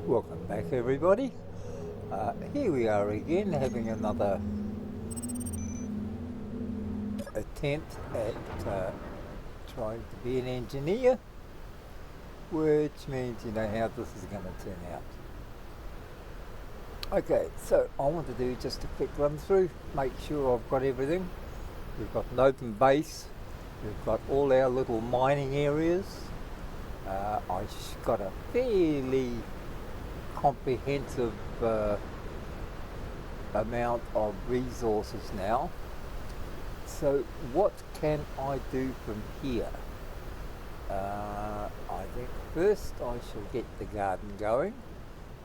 Welcome back, everybody. Here we are again, having another attempt at trying to be an engineer, which means you know how this is going to turn out. Okay, so I want to do just a quick run through, make sure I've got everything. We've got an open base, we've got all our little mining areas. I've got a fairly comprehensive amount of resources now. So what can I do from here? I think first I shall get the garden going,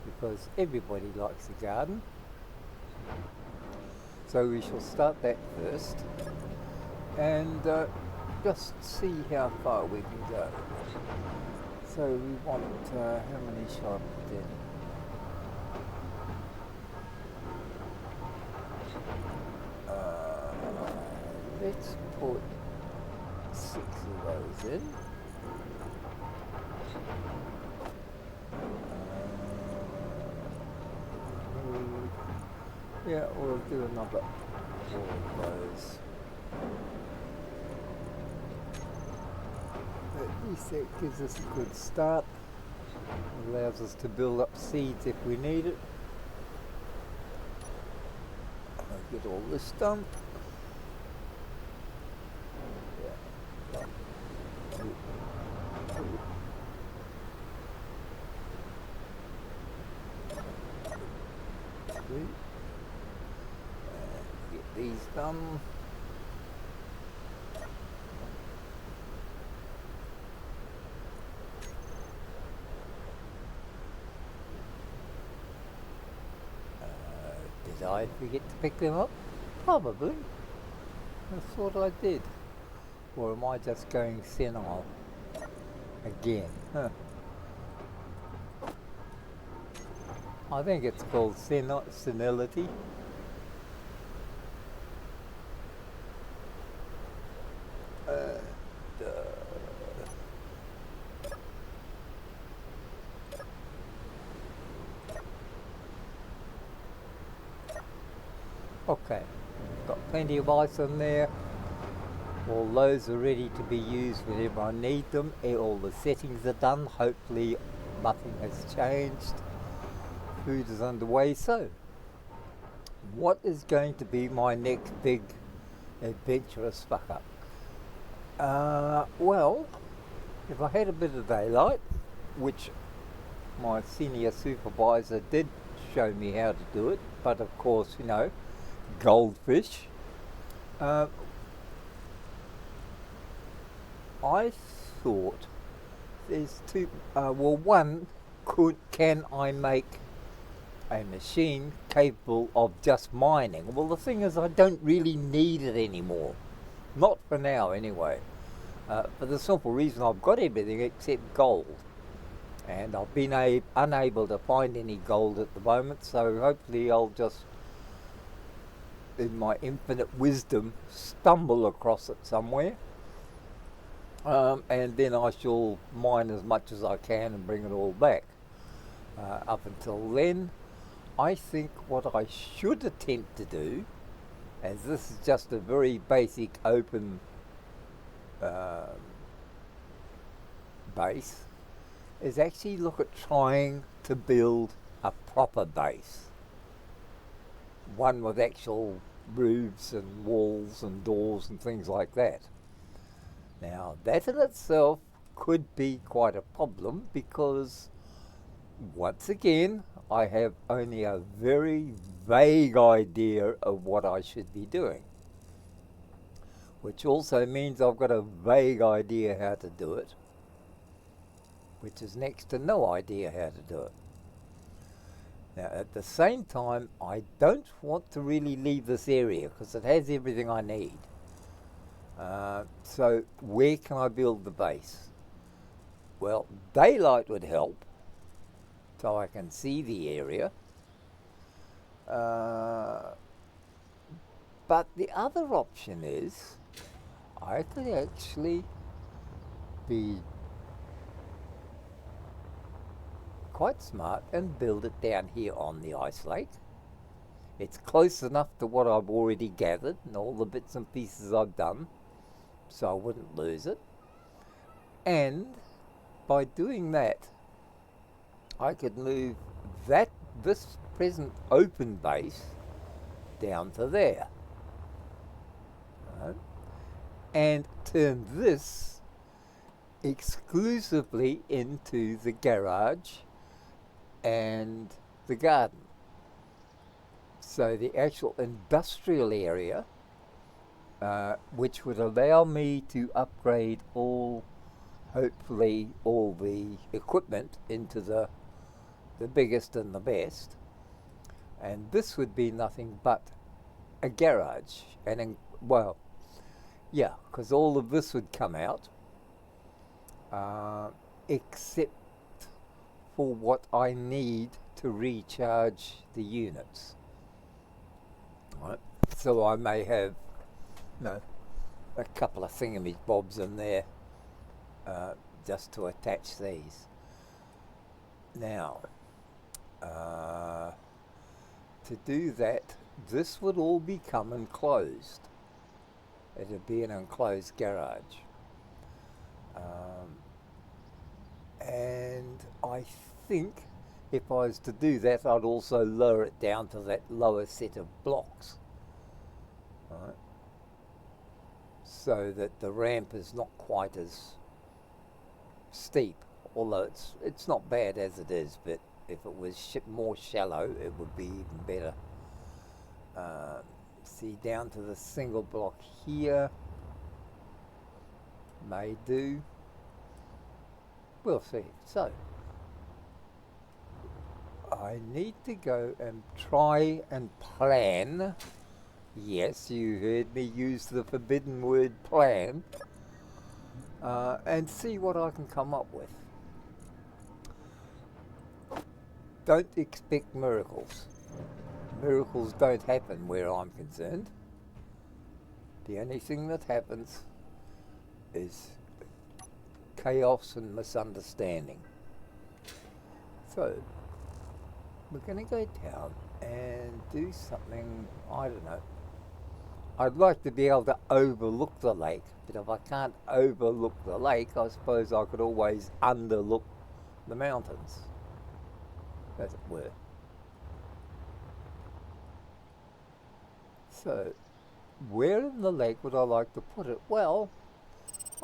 because everybody likes a garden. So we shall start that first and just see how far we can go. So we want, how many shall I put in? Let's put 6 of those in. Yeah, we'll do another 4 of those. At least that gives us a good start. Allows us to build up seeds if we need it. I'll get all this done. Yeah. 1, 2, 3. Get these done. Did I forget to pick them up? Probably. I thought I did. Or am I just going senile again? Huh. I think it's called senility. Okay, got plenty of ice in there. All those are ready to be used whenever I need them. All the settings are done. Hopefully nothing has changed. Food is underway. So what is going to be my next big adventurous fuck up? Well, if I had a bit of daylight, which my senior supervisor did show me how to do it, but of course, you know, goldfish. I thought there's two. Well, one, can I make a machine capable of just mining? Well, the thing is, I don't really need it anymore. Not for now, anyway. For the simple reason I've got everything except gold, and I've been unable to find any gold at the moment. So hopefully, I'll just, in my infinite wisdom, stumble across it somewhere. And then I shall mine as much as I can and bring it all back. Up until then, I think what I should attempt to do, as this is just a very basic open base, is actually look at trying to build a proper base. One with actual roofs and walls and doors and things like that. Now, that in itself could be quite a problem, because once again, I have only a very vague idea of what I should be doing, which also means I've got a vague idea how to do it, which is next to no idea how to do it. Now, at the same time, I don't want to really leave this area because it has everything I need. So where can I build the base? Well, daylight would help, so I can see the area. But the other option is I could actually be quite smart and build it down here on the ice lake. It's close enough to what I've already gathered and all the bits and pieces I've done, so I wouldn't lose it. And by doing that, I could move this present open base down to there, right? And turn this exclusively into the garage and the garden. So the actual industrial area, which would allow me to upgrade hopefully all the equipment into the biggest and the best. And this would be nothing but a garage. And yeah, because all of this would come out, except for what I need to recharge the units. Right. So I may have a couple of thingamabobs in there just to attach these. Now, to do that, this would all become enclosed. It would be an enclosed garage. And I think if I was to do that, I'd also lower it down to that lower set of blocks. Right? So that the ramp is not quite as steep, although it's not bad as it is, but if it was more shallow, it would be even better. See, down to the single block here may do. We'll see. So I need to go and try and plan. Yes, you heard me use the forbidden word plan, and see what I can come up with. Don't expect miracles. Miracles don't happen where I'm concerned. The only thing that happens is chaos and misunderstanding. So, we're going to go down and do something, I don't know. I'd like to be able to overlook the lake, but if I can't overlook the lake, I suppose I could always underlook the mountains, as it were. So, where in the lake would I like to put it? Well,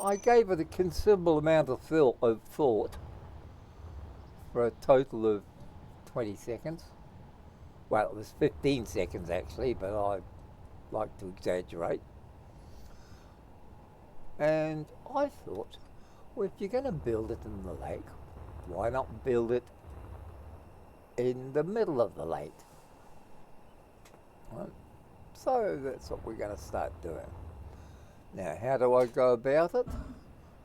I gave it a considerable amount of thought for a total of 20 seconds. Well, it was 15 seconds actually, but I like to exaggerate. And I thought, well, if you're going to build it in the lake, why not build it in the middle of the lake? Right. So that's what we're going to start doing. Now, how do I go about it?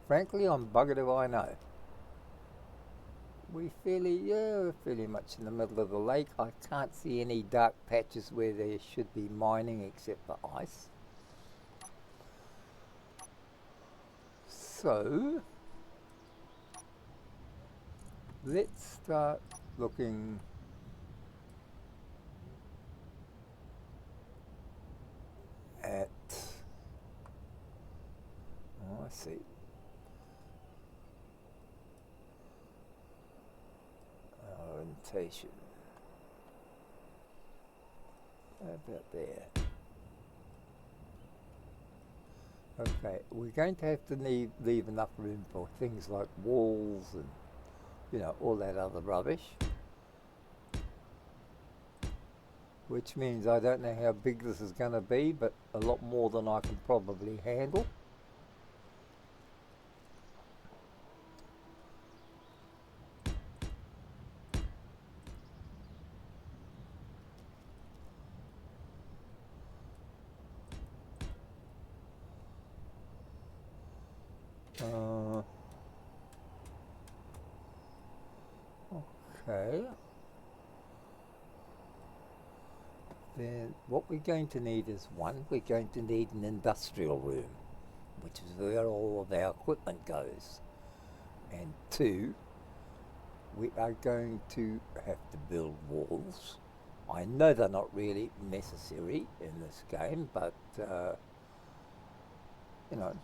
Frankly, I'm buggered if I know. We're fairly much in the middle of the lake. I can't see any dark patches where there should be mining except for ice. So, let's start looking at, I see. Orientation. How about there? Okay, we're going to have to leave enough room for things like walls and, all that other rubbish. Which means I don't know how big this is going to be, but a lot more than I can probably handle. Okay. Then what we're going to need is we're going to need an industrial room, which is where all of our equipment goes. And two, we are going to have to build walls. I know they're not really necessary in this game, but you know,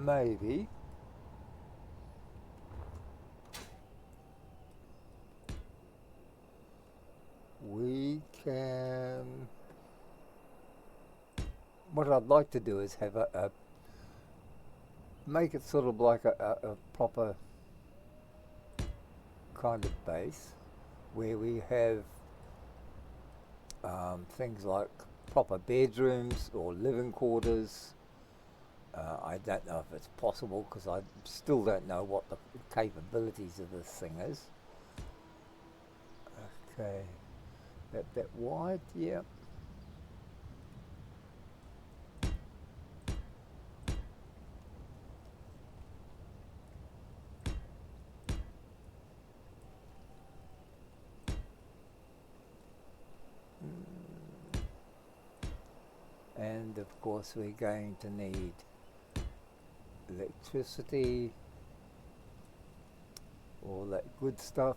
maybe we can. What I'd like to do is have a make it sort of like a proper kind of base where we have things like proper bedrooms or living quarters. I don't know if it's possible because I still don't know what the capabilities of this thing is. Okay, that wide, yeah. And of course we're going to need electricity, all that good stuff.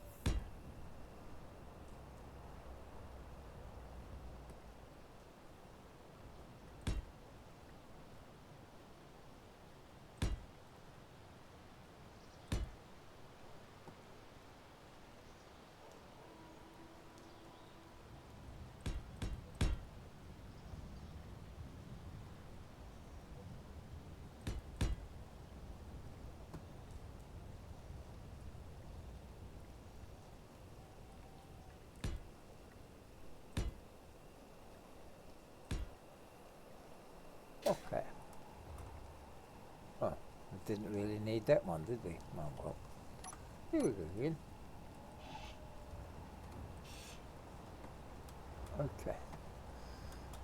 Okay. Oh, we didn't really need that one, did we? Oh well. Here we go again. Okay.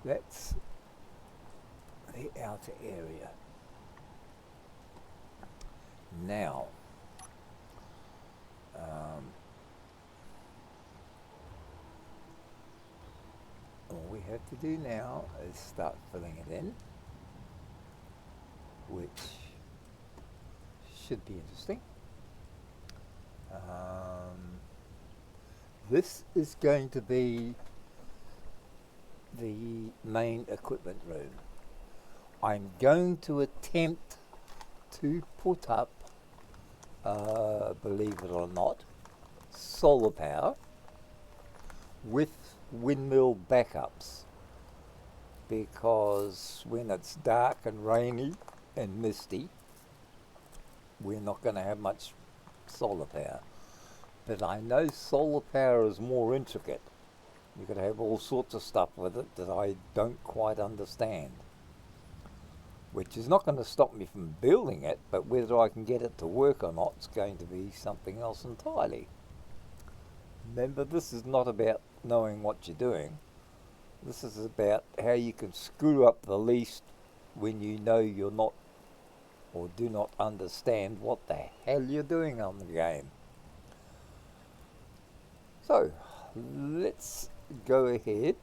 That's the outer area. Now, all we have to do now is start filling it in, which should be interesting. This is going to be the main equipment room. I'm going to attempt to put up, believe it or not, solar power with windmill backups, because when it's dark and rainy and misty, we're not going to have much solar power. But I know solar power is more intricate. You could have all sorts of stuff with it that I don't quite understand, which is not going to stop me from building it, but whether I can get it to work or not is going to be something else entirely. Remember, this is not about knowing what you're doing. This is about how you can screw up the least when you know you're not or do not understand what the hell you're doing on the game. So, let's go ahead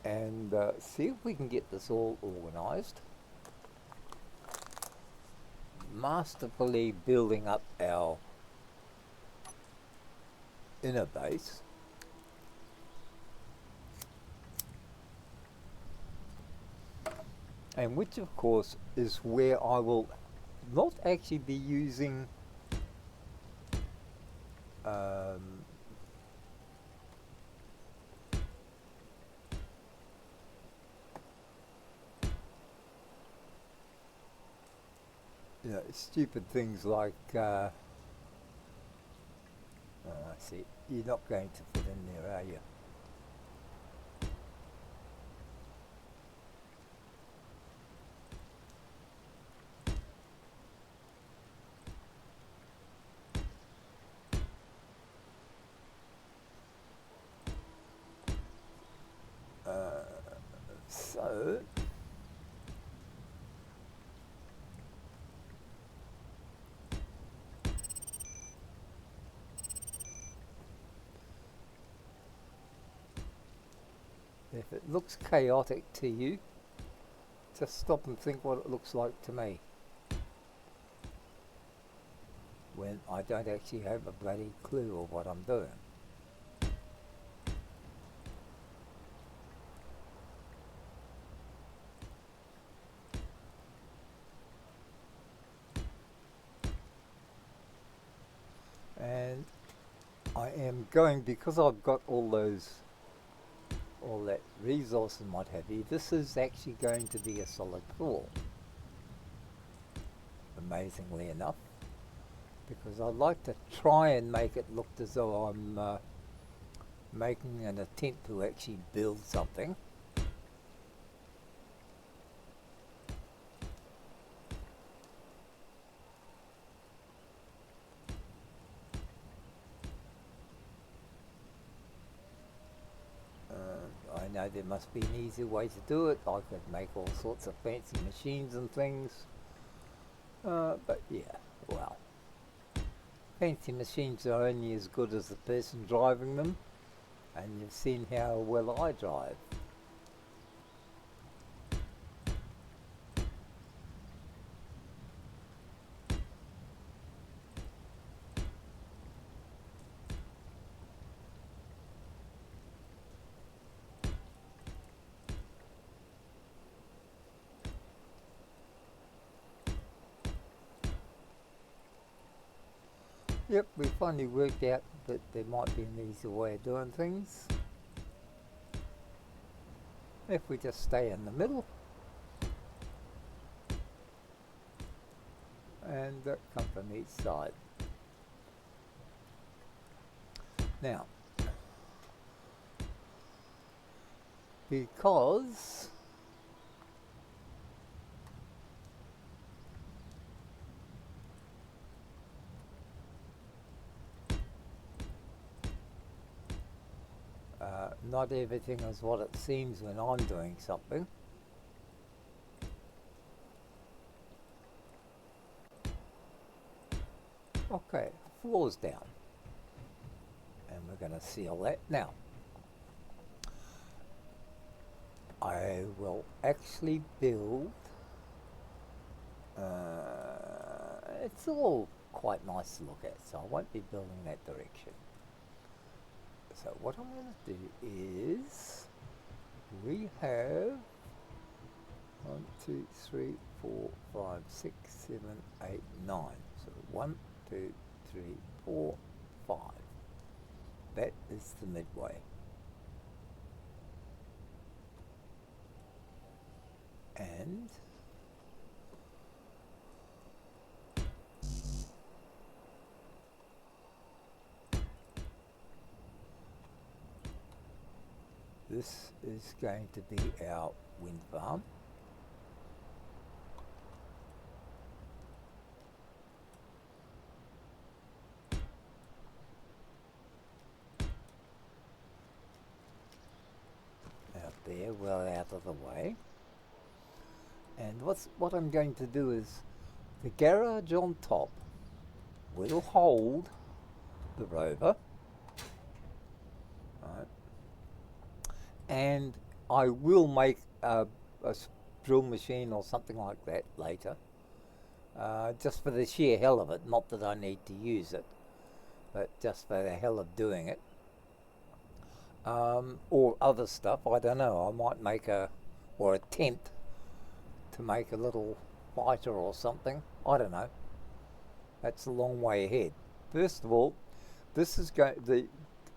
and see if we can get this all organised. Masterfully building up our inner base. And which of course is where I will not actually be using you know, stupid things like I see, you're not going to fit in there, are you? So If it looks chaotic to you, just stop and think what it looks like to me, when I don't actually have a bloody clue of what I'm doing. And I am going, because I've got all that resource and what have you, this is actually going to be a solid floor, amazingly enough, because I'd like to try and make it look as though I'm making an attempt to actually build something. I know there must be an easier way to do it. I could make all sorts of fancy machines and things, but yeah, well, fancy machines are only as good as the person driving them, and you've seen how well I drive. Yep, we finally worked out that there might be an easier way of doing things. If we just stay in the middle and come from each side. Now, because not everything is what it seems when I'm doing something. Okay, floor's down, and we're going to seal that. Now, I will actually build, it's all quite nice to look at, so I won't be building that direction. So what I'm going to do is, we have 1, 2, 3, 4, 5, 6, 7, 8, 9. So 1, 2, 3, 4, 5. That is the midway. And this is going to be our wind farm. Out there, well out of the way. And what I'm going to do is, the garage on top will hold the rover. Right. And I will make a drill machine or something like that later, just for the sheer hell of it. Not that I need to use it, but just for the hell of doing it. Or other stuff, I don't know. I might make or attempt to make a little fighter or something. I don't know. That's a long way ahead. First of all, this is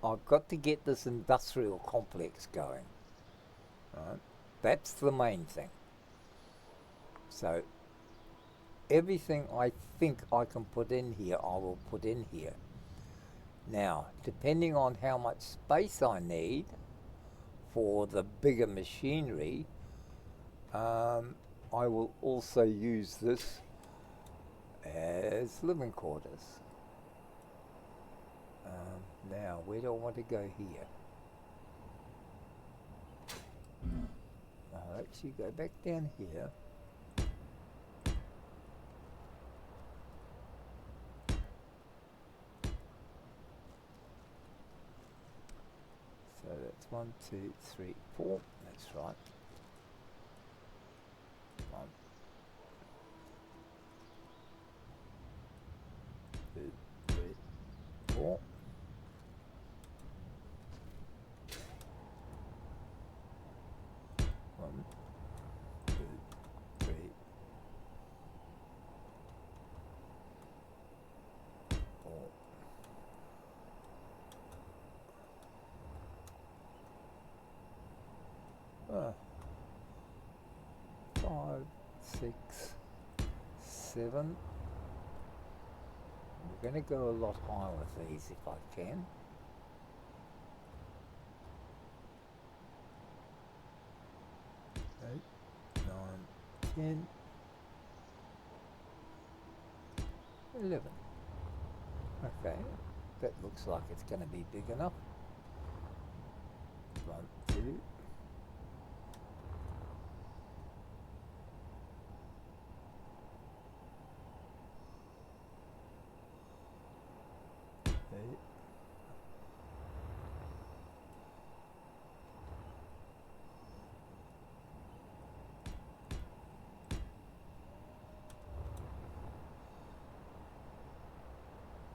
I've got to get this industrial complex going. Right? That's the main thing. So everything I think I can put in here, I will put in here. Now, depending on how much space I need for the bigger machinery, I will also use this as living quarters. Now, where do I want to go here? I'll actually go back down here. So that's 1, 2, 3, 4. That's right. 1, 2, 3, 4. 1, 2, 3, 4. 5, 6, 7. We're going to go a lot higher with these if I can. 8, 9, 10, 11. Okay, that looks like it's going to be big enough. 1, 2. 8.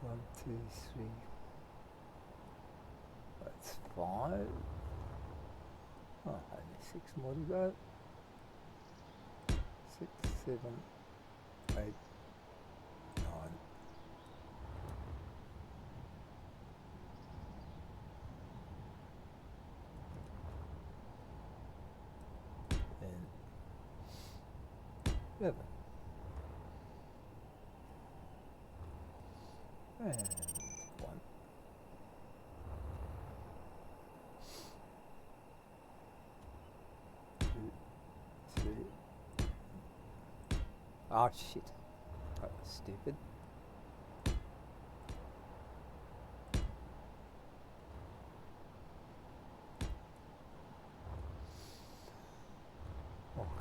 1, 2, 3. That's 5. Oh, only 6 more to go. 6, 7, 8, 9. And 11. And 1. 2, 3. Oh shit. That was stupid.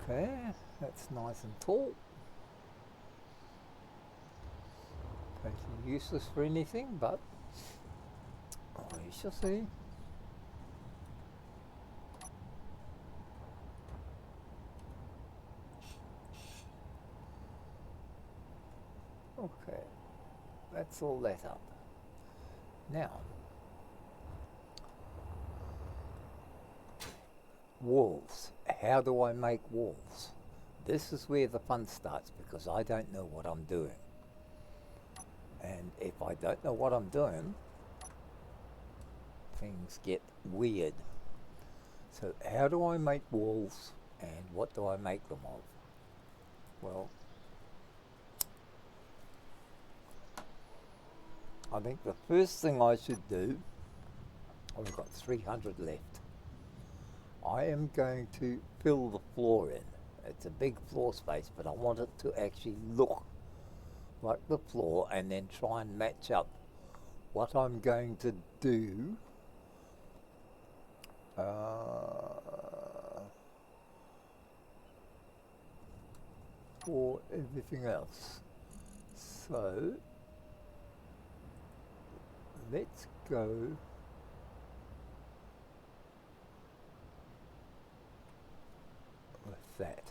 Okay, that's nice and full. Totally useless for anything, but we shall see. Okay, that's all that up. Now, walls. How do I make walls? This is where the fun starts because I don't know what I'm doing. And if I don't know what I'm doing, things get weird. So how do I make walls and what do I make them of? Well, I think the first thing I should do, I've got 300 left. I am going to fill the floor in. It's a big floor space, but I want it to actually look like the floor and then try and match up what I'm going to do for everything else. So let's go with that.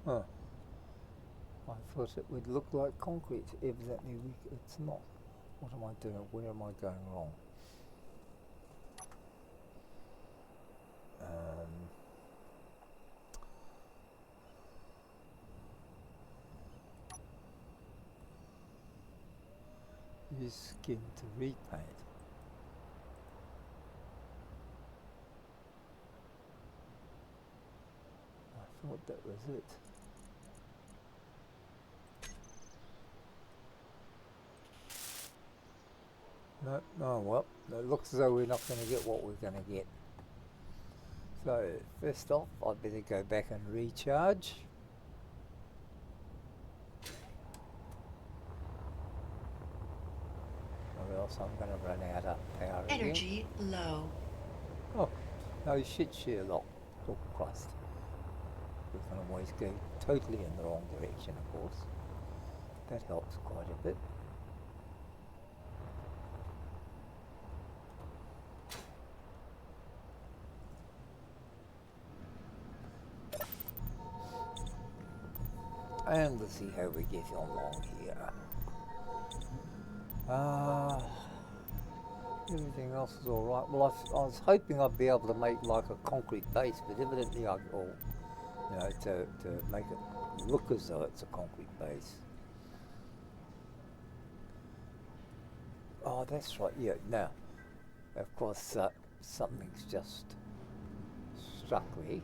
Huh. I thought it would look like concrete. Evidently it's not. What am I doing? Where am I going wrong? Use skin to repaint. I thought that was it. No, oh well, it looks as though we're not going to get what we're going to get. So, first off, I'd better go back and recharge. Or else I'm going to run out of power Energy again. low. Oh shit, Sherlock. Oh Christ. We can always go totally in the wrong direction, of course. That helps quite a bit. And let's see how we get along here. Everything else is alright. Well, I was hoping I'd be able to make like a concrete base, but evidently to make it look as though it's a concrete base. Oh, that's right, yeah. Now, of course, something's just struck me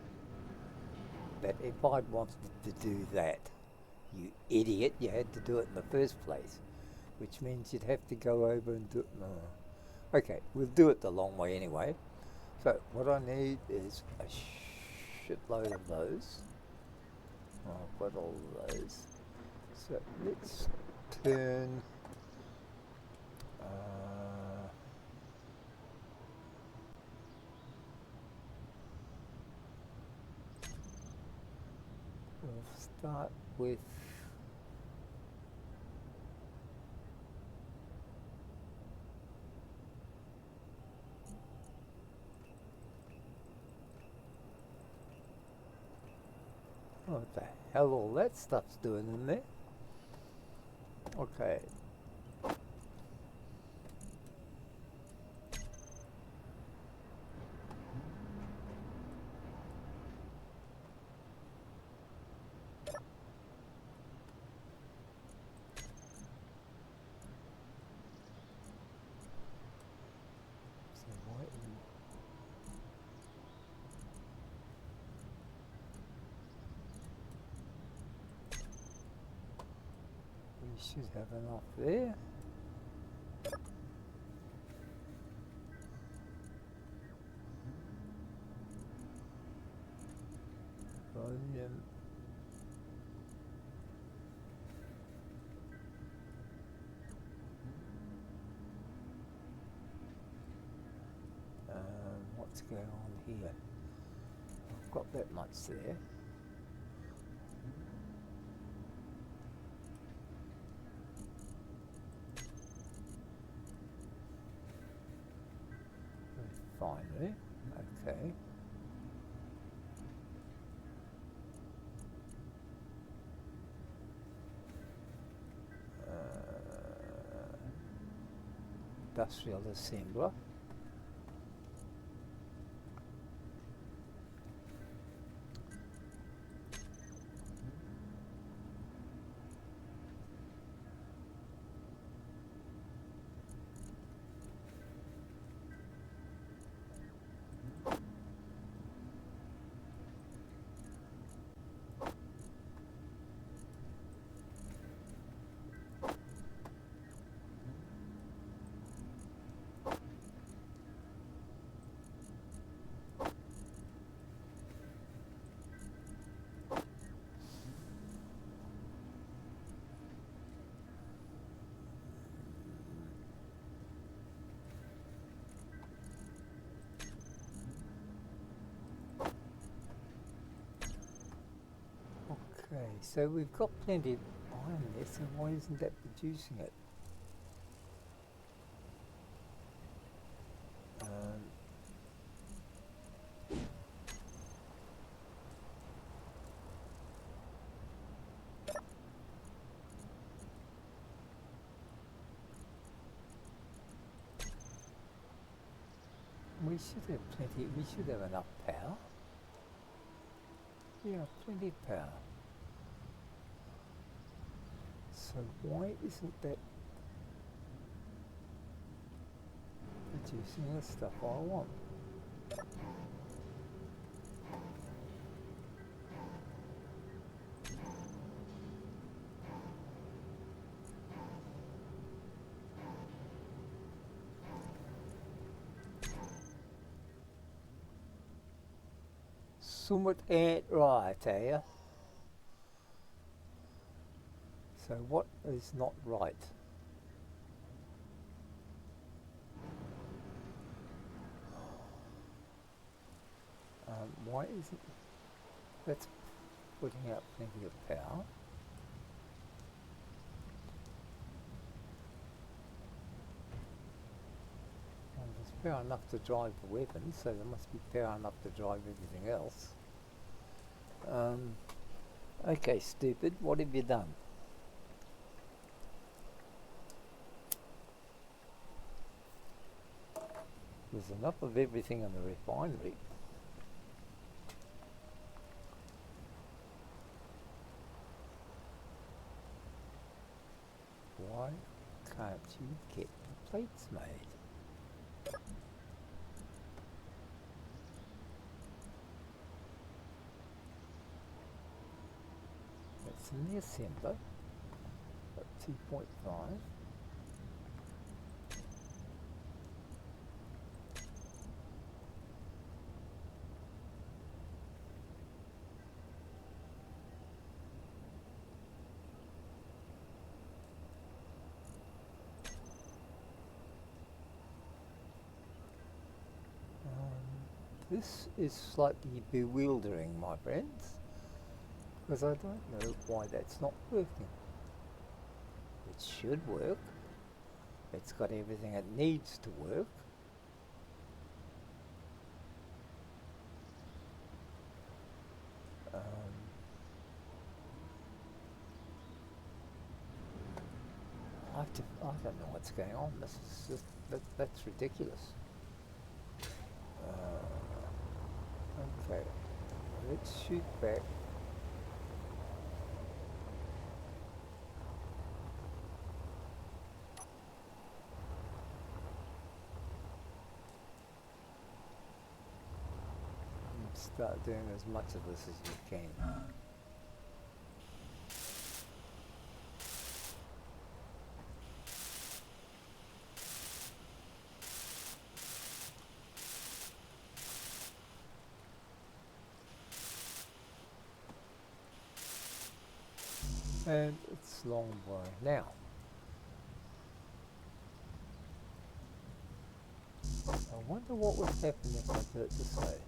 that if I'd wanted to do that, you idiot, you had to do it in the first place, which means you'd have to go over and do it. Okay, we'll do it the long way anyway. So what I need is a shitload of those. I've got all of those. So let's turn we'll start with what the hell all that stuff's doing in there. Okay. Should have enough there. Volume. What's going on here? I've got that much there. Finally, okay. Industrial assembler. Okay, so we've got plenty of iron there, so why isn't that producing it? We should have plenty, we should have enough power. Yeah, plenty of power. So why isn't that producing the stuff I want? Somewhat ain't right, eh? So what is not right? Why isn't that's putting out plenty of power? Well, there's power enough to drive the weapon, so there must be power enough to drive everything else. Okay, stupid, what have you done? There's enough of everything in the refinery. Why can't you get the plates made? That's in the assembler at 2.5. This is slightly bewildering, my friends, because I don't know why that's not working. It should work. It's got everything it needs to work. I don't know what's going on. This is just, that's ridiculous. Okay, let's shoot back. And start doing as much of this as you can. And it's long way now. I wonder what would happen if I do it this way.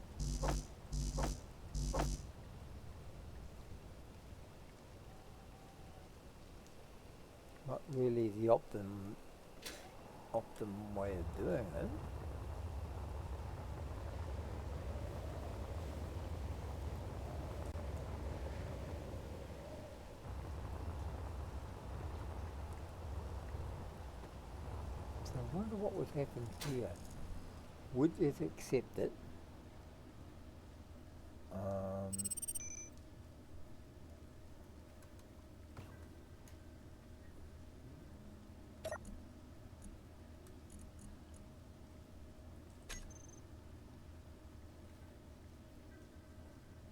Not really the optimum way of doing it. So I wonder what would happen here. Would it accept it?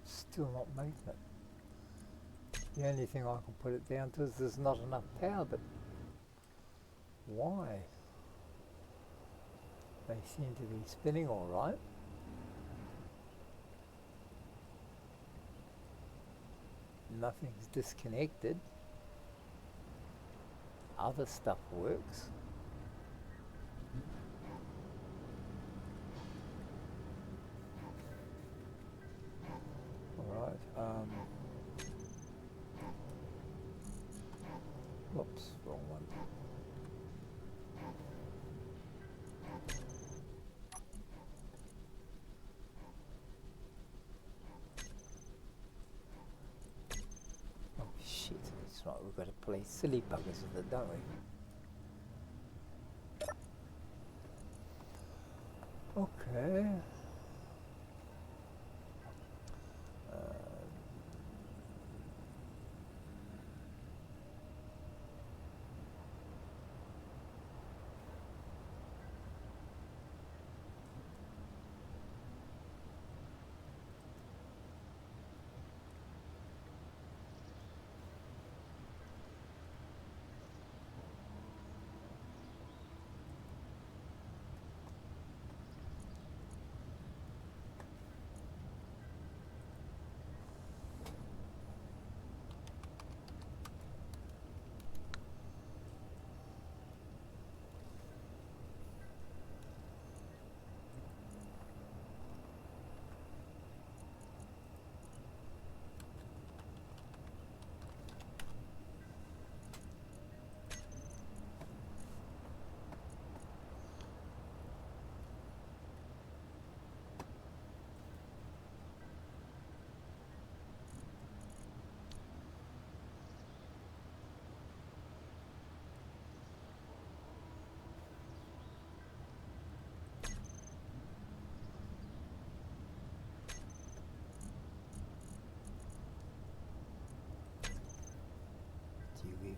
Still not making it. The only thing I can put it down to is there's not enough power, but why? They seem to be spinning all right. Nothing's disconnected. Other stuff works. All right. Whoops, wrong one. Oh shit, that's right, we've got to play silly buggers with it, don't we? Okay.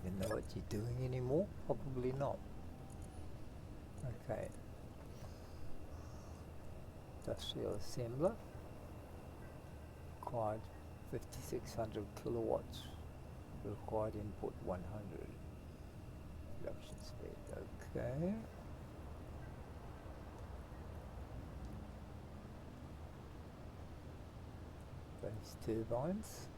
even know what you're doing anymore? Probably not. Okay. Industrial assembler. Required 5600 kilowatts. Required input 100. Production speed. Okay. Base turbines.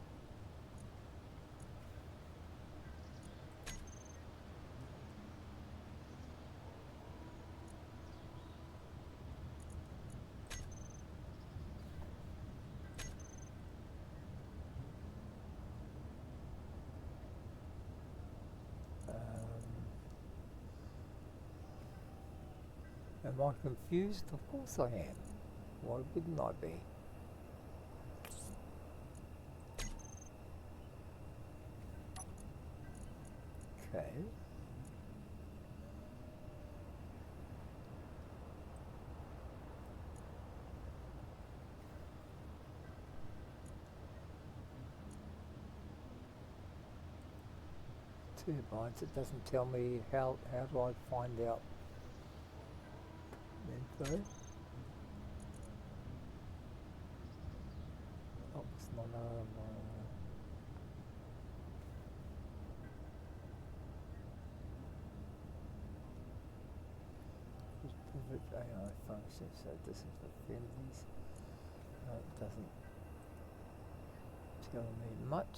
Am I confused? Of course I am. Why wouldn't I be? Okay. Turbines, it doesn't tell me how do I find out info? Oh, it's not pivot AI function, so this is the families. No, it doesn't tell me much.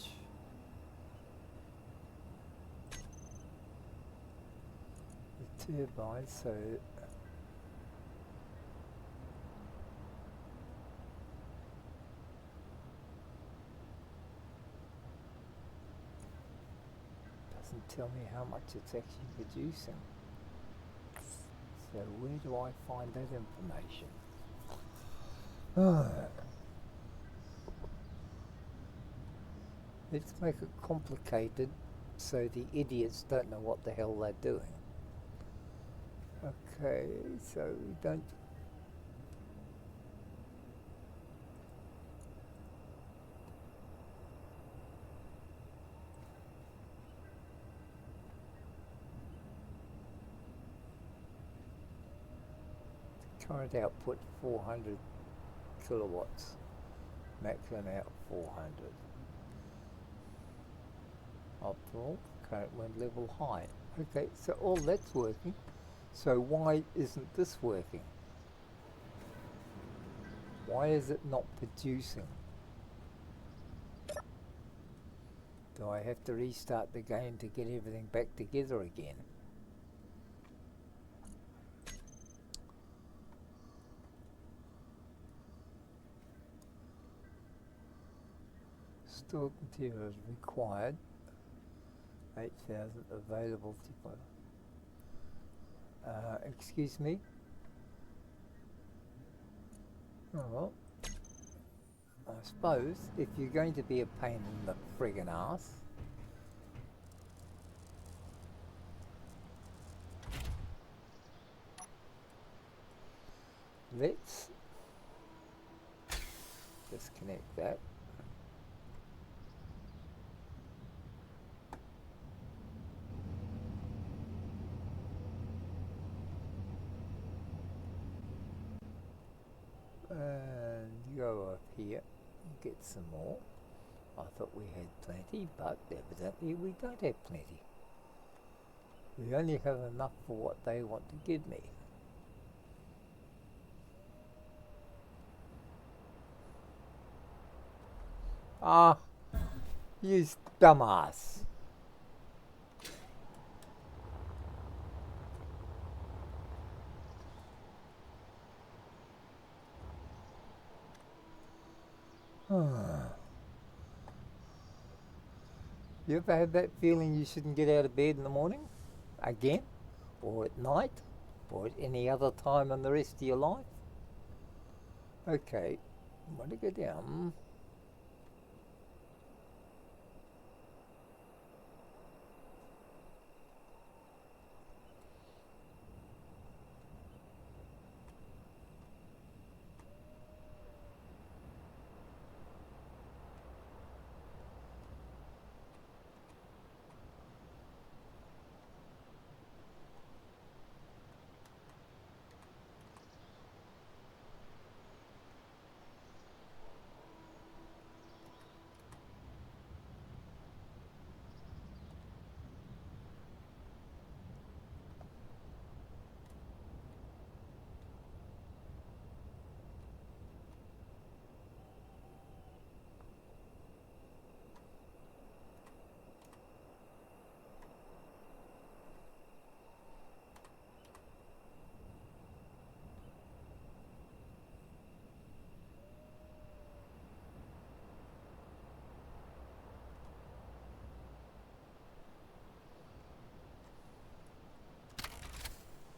The turbines, so doesn't tell me how much it's actually producing. So where do I find that information? Let's make it complicated so the idiots don't know what the hell they're doing. Okay, so we don't... Current output 400 kilowatts, maximum out 400. Optimal, current wind level high. Okay, so all that's working. So why isn't this working? Why is it not producing? Do I have to restart the game to get everything back together again? Stored materials required 8,000 available to excuse me. Oh well, I suppose if you're going to be a pain in the friggin' ass, let's disconnect that. And go up here and get some more. I thought we had plenty, but evidently we don't have plenty. We only have enough for what they want to give me. Ah, you dumbass. You ever had that feeling you shouldn't get out of bed in the morning? Again? Or at night? Or at any other time in the rest of your life? Okay, I'm going to go down.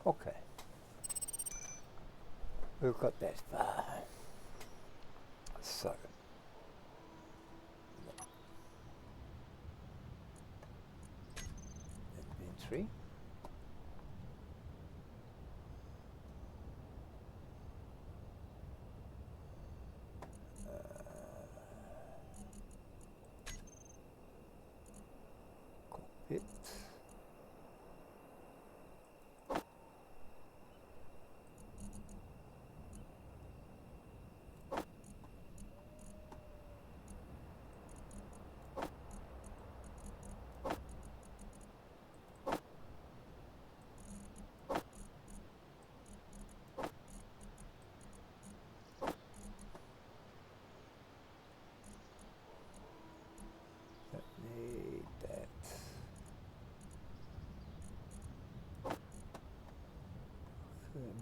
Okay, we've got that far. So, inventory. Cockpit. Need that.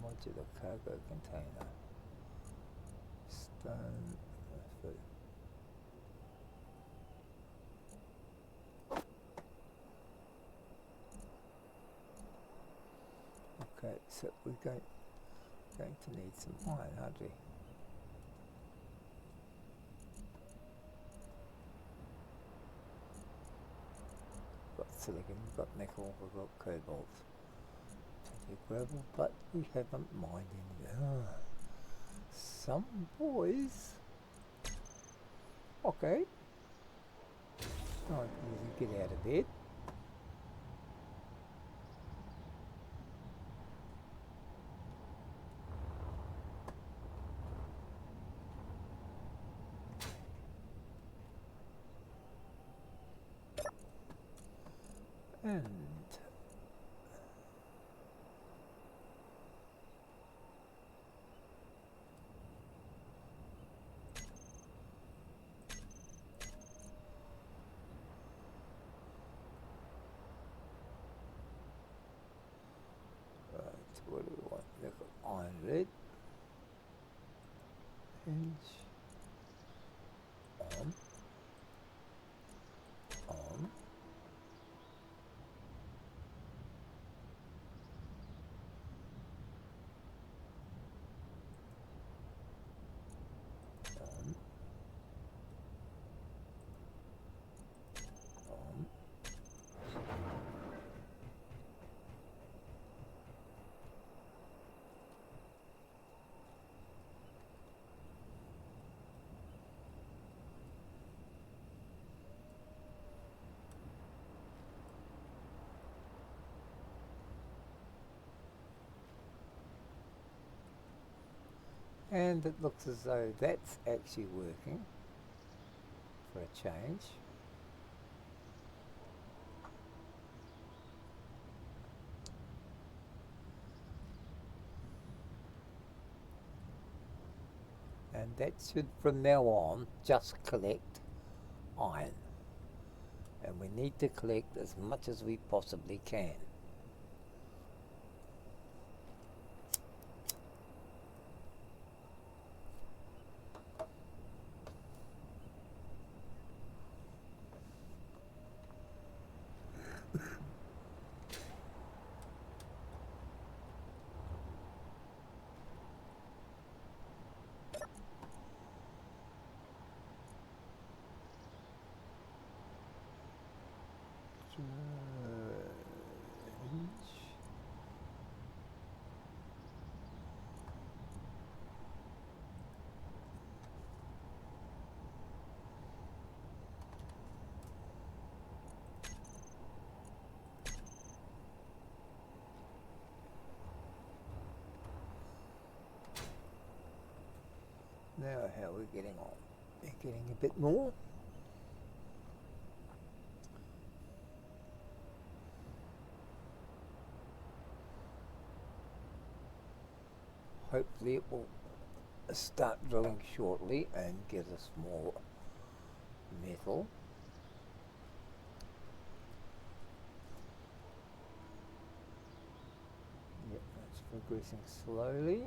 Modular cargo container. Stone. Food. Okay, so we're going to need some iron, aren't we? We've got silicon, we've got nickel, we've got cobalt. Plenty of gravel, but we haven't mined any. Some boys. Okay. Not easy to get out of bed. And what do we want? Nickel, iron, red. Hinge. On. On. On. On. And it looks as though that's actually working for a change. And that should from now on just collect iron. And we need to collect as much as we possibly can. Now how are we getting on? We're getting a bit more. Hopefully it will start drilling shortly and give us more metal. Yep, that's progressing slowly.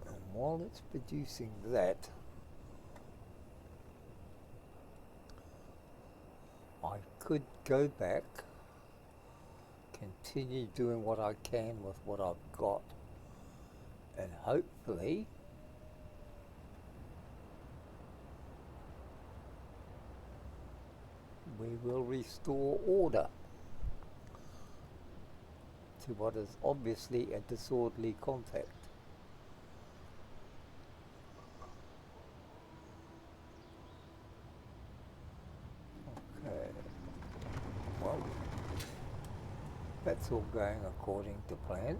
And while it's producing that, I could go back, continue doing what I can with what I've got, and hopefully we will restore order to what is obviously a disorderly contact. Okay, well, that's all going according to plan.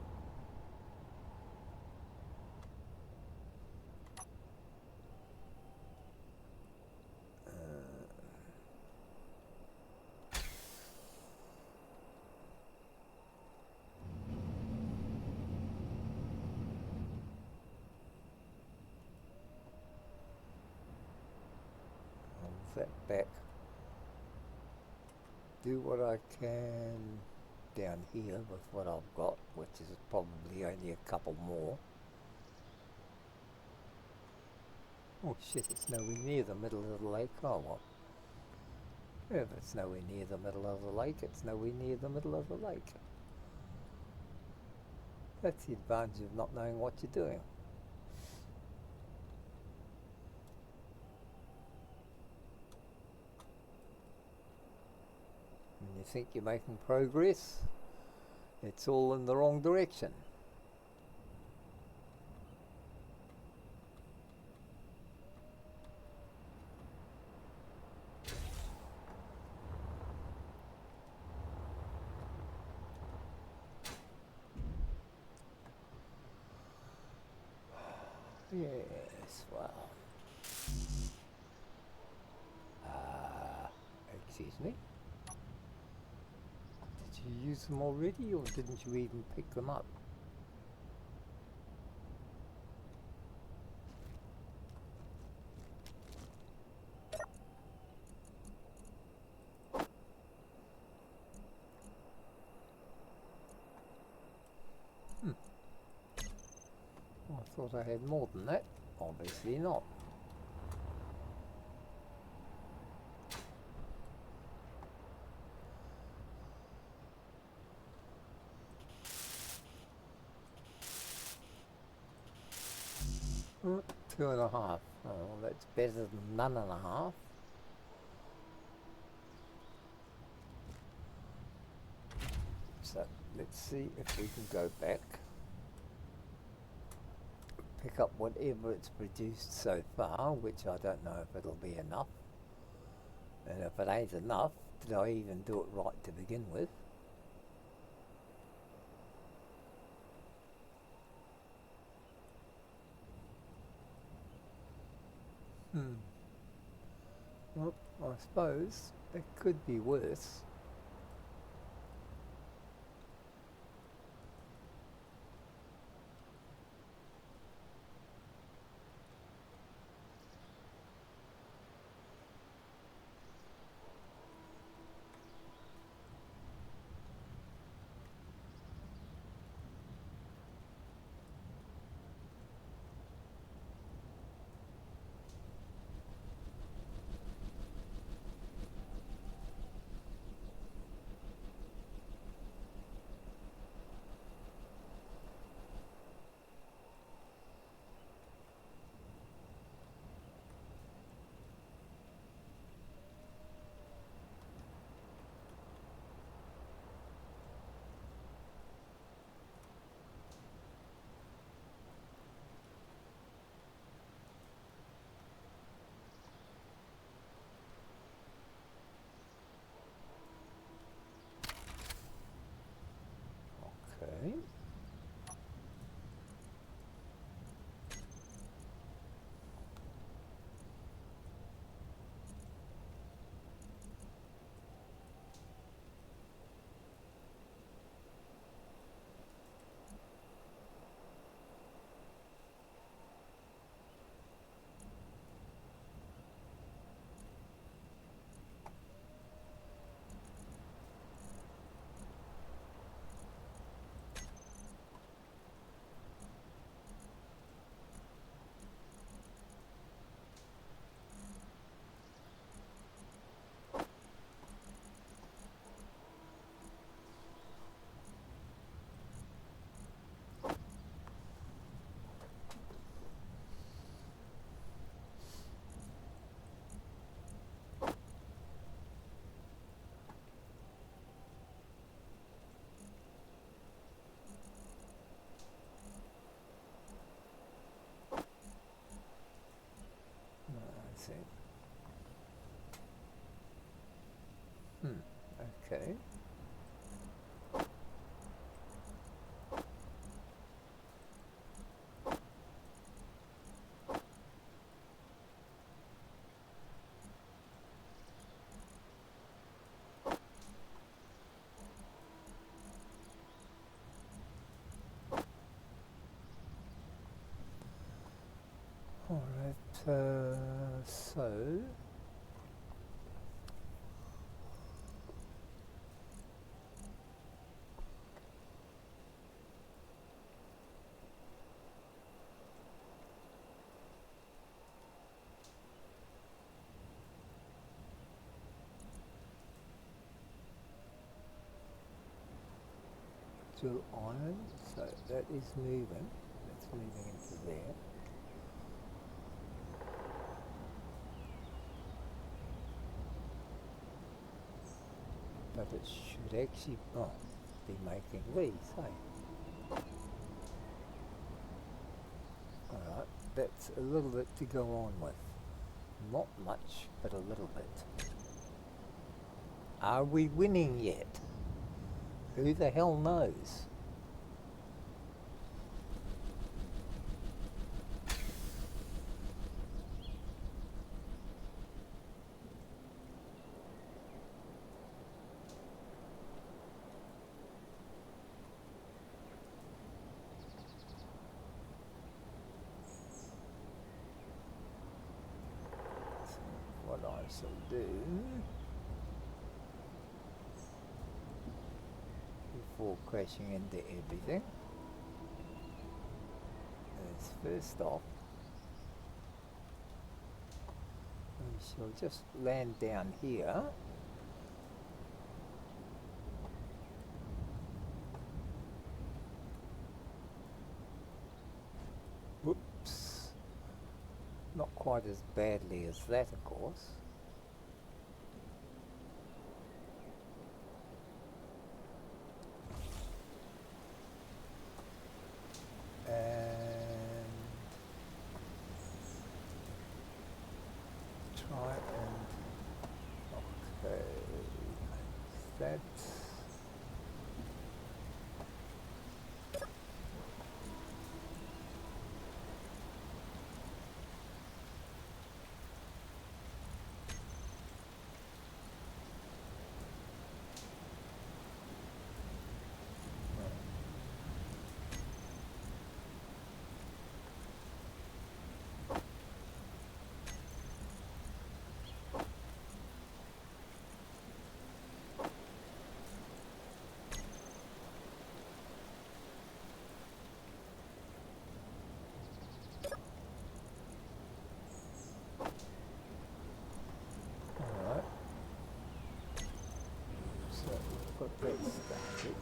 That back, do what I can down here with what I've got, which is probably only a couple more. Oh shit, it's nowhere near the middle of the lake. Oh well, if it's nowhere near the middle of the lake, it's nowhere near the middle of the lake. That's the advantage of not knowing what you're doing. When you think you're making progress, it's all in the wrong direction. Yes, well. Excuse me? Did you use them already, or didn't you even pick them up? I thought I had more than that. Obviously not. Two and a half. Oh, that's better than none and a half. So let's see if we can go back, pick up whatever it's produced so far, which I don't know if it'll be enough. And if it ain't enough, did I even do it right to begin with? Well, I suppose it could be worse. see. Okay. Alright, so dual iron, so that is moving. That's moving into there. But it should actually be making these, hey? Alright, that's a little bit to go on with. Not much, but a little bit. Are we winning yet? Who the hell knows? What I shall do before crashing into everything is, first off, we shall just land down here. Whoops. Not quite as badly as that, of course. And try and okay, that. Got that started.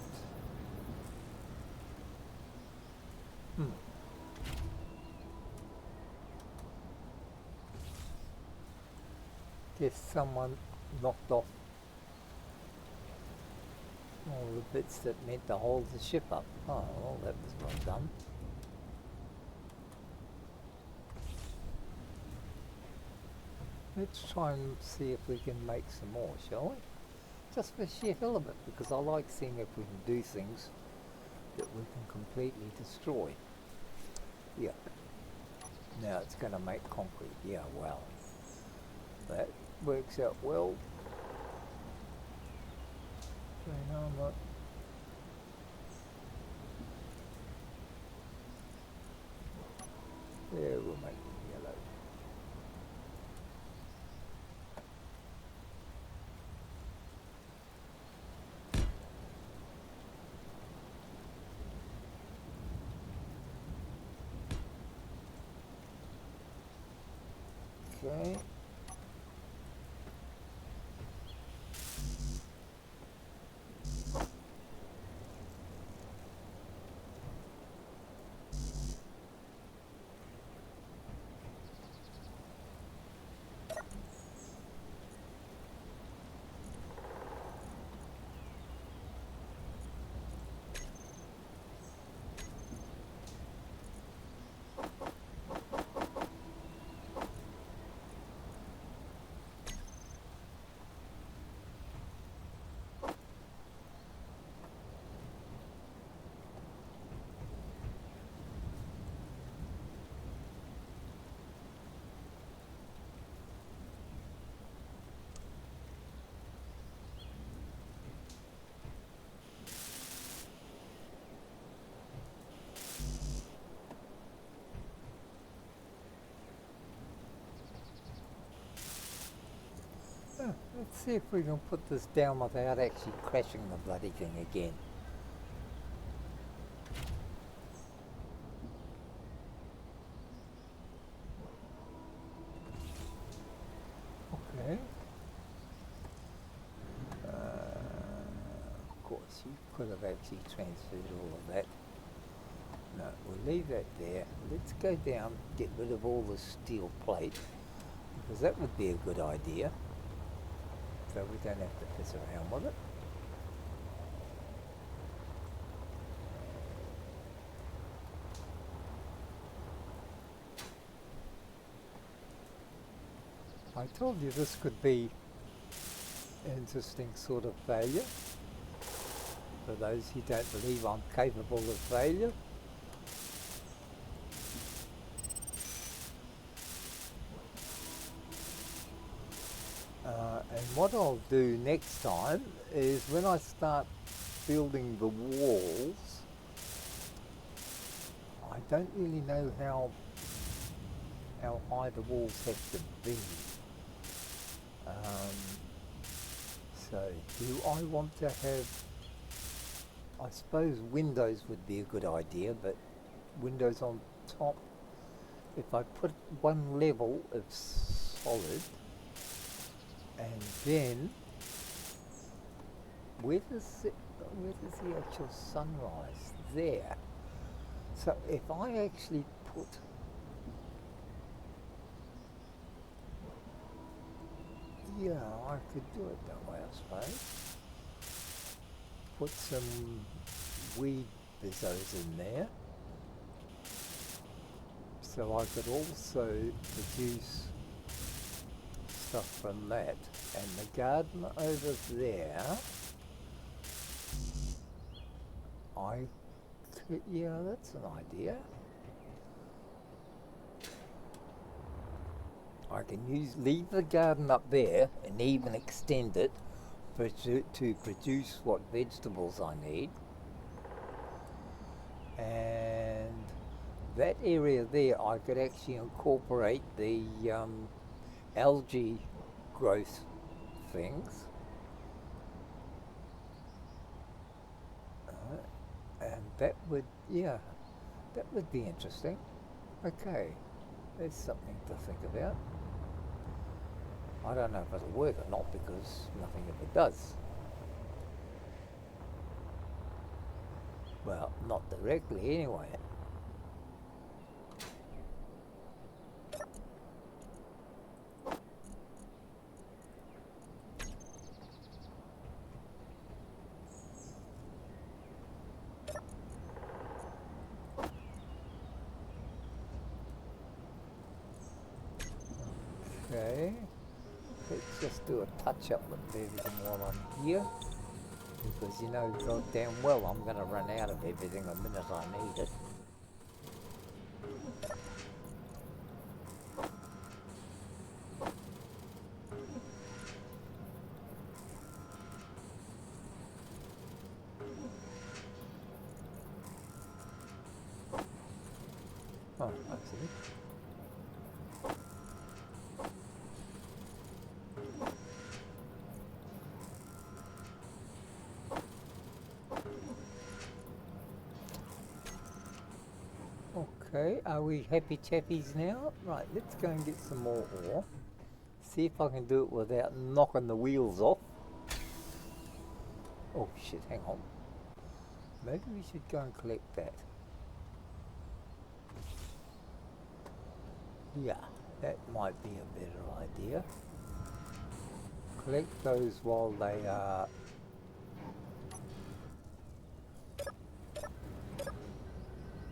Guess someone knocked off all the bits that meant to hold the ship up. Oh, well, that was well done. Let's try and see if we can make some more, shall we? Just for sheer hell of it, because I like seeing if we can do things that we can completely destroy. Yeah. Now it's going to make concrete. Yeah, well. That works out well. Okay, no, I'm not. There, we'll make it yellow. Okay. Let's see if we can put this down without actually crashing the bloody thing again. Okay. Of course, you could have actually transferred all of that. No, we'll leave that there. Let's go down, get rid of all the steel plate, because that would be a good idea. So we don't have to piss around with it. I told you this could be an interesting sort of failure. For those who don't believe I'm capable of failure. And what I'll do next time is when I start building the walls, I don't really know how high the walls have to be. So do I want to have, I suppose windows would be a good idea, but windows on top, if I put one level of solid, and then where does the actual sun rise? There. So if I actually put I could do it that way, I suppose. Put some weed bizzos in there. So I could also produce stuff from that. And the garden over there, that's an idea. I can leave the garden up there and even extend it to produce what vegetables I need. And that area there, I could actually incorporate the algae growth things. And that would be interesting. Okay, there's something to think about. I don't know if it'll work or not because nothing ever does. Well, not directly anyway. Okay, let's just do a touch up with everything while I'm here, because you know goddamn well I'm going to run out of everything the minute I need it. Oh, I see. Okay, are we happy chappies now? Right, let's go and get some more ore. See if I can do it without knocking the wheels off. Oh shit, hang on. Maybe we should go and collect that. Yeah, that might be a better idea. Collect those while they are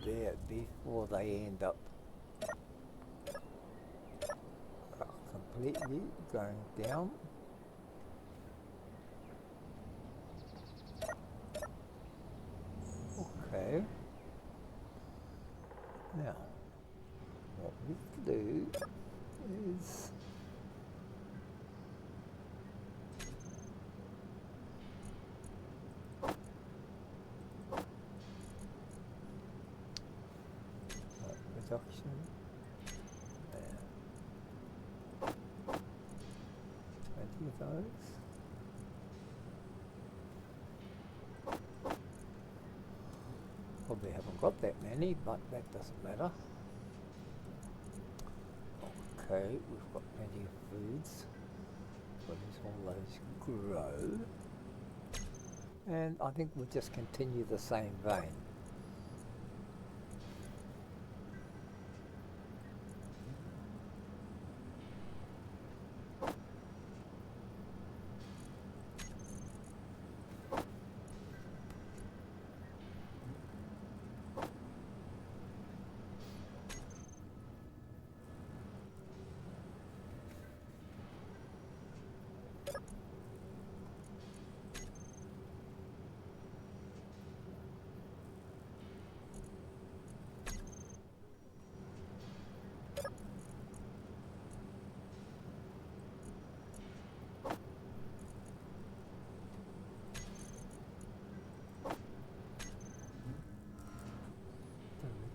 there before they end up completely going down. Okay. Now, what we can do is reduction. those. Probably haven't got that many, but that doesn't matter. Okay, we've got plenty of foods. So all those grow. And I think we'll just continue the same vein.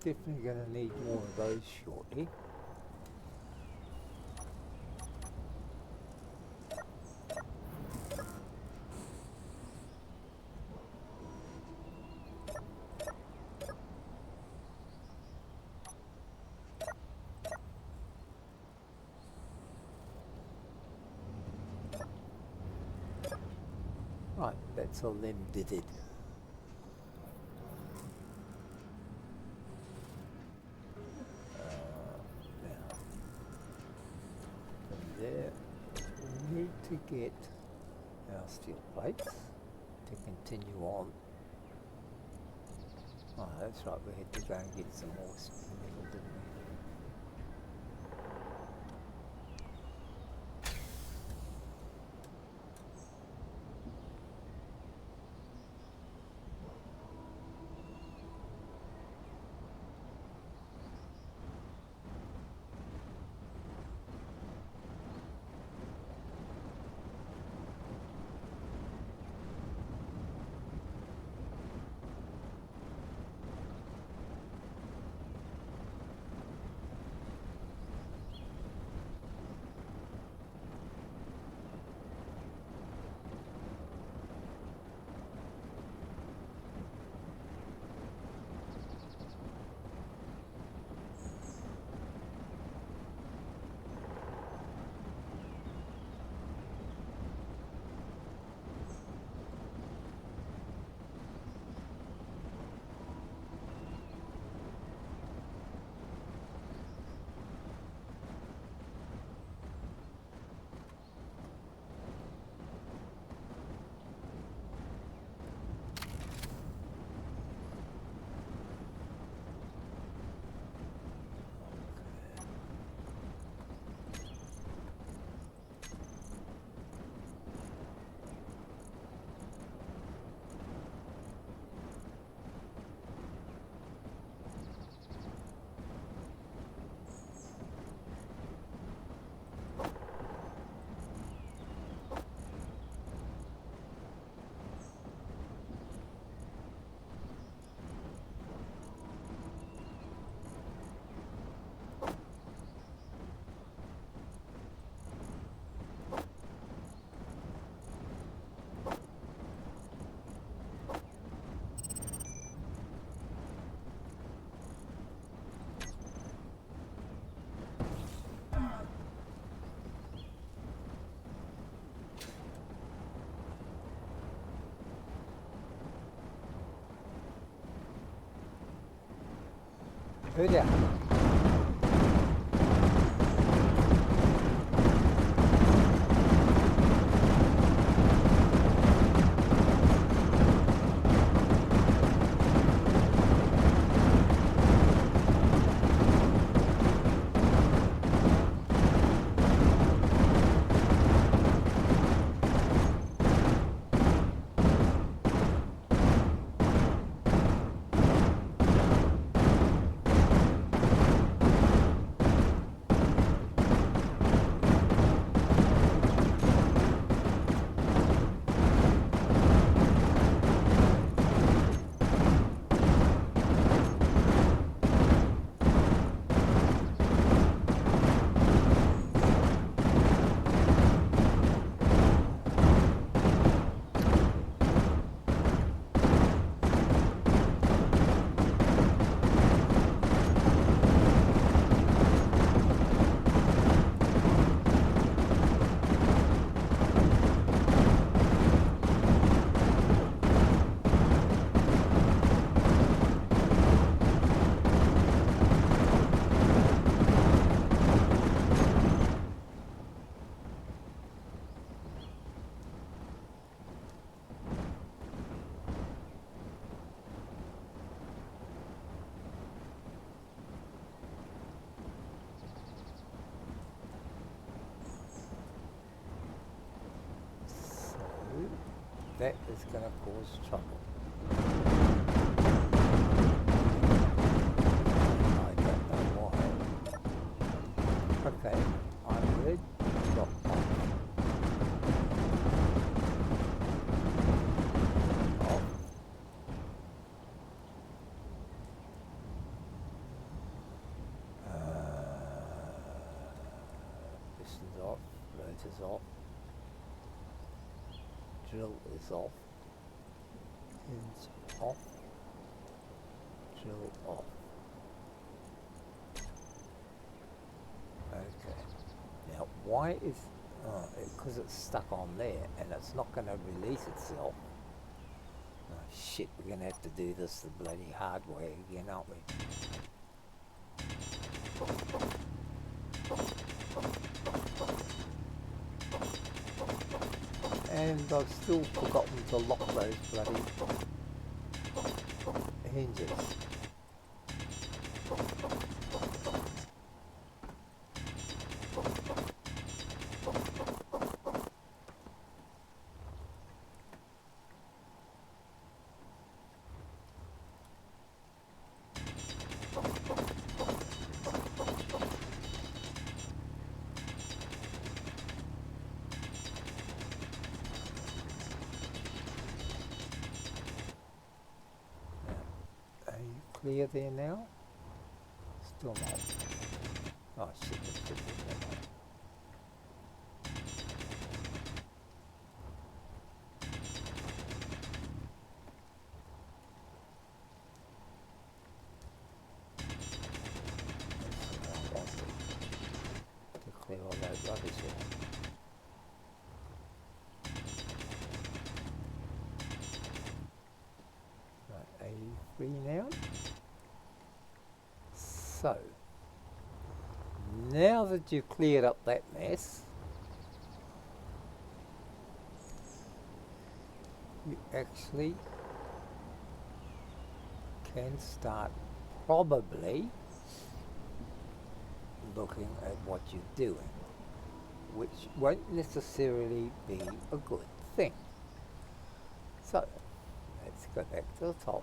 Definitely going to need more of those shortly. Right, that's all them did it. To get our steel plates to continue on. Oh, that's right, we had to go and get some more metal, didn't we? Öyle. that is going to cause trouble. I don't know why. Okay, I'm good. Drop off. Off. Piston's off. Rotor's off. Drill is off. Hinge off. Drill off. Okay. Now, why is... because it's stuck on there and it's not going to release itself. Oh shit, we're going to have to do this the bloody hard way again, aren't we? And I've still forgotten to lock those bloody hinges. Clear there now? Still not. Oh shit, that's still good. To clear all that rubbish out. Right, 83 now. So, now that you've cleared up that mess, you actually can start probably looking at what you're doing, which won't necessarily be a good thing. So, let's go back to the top.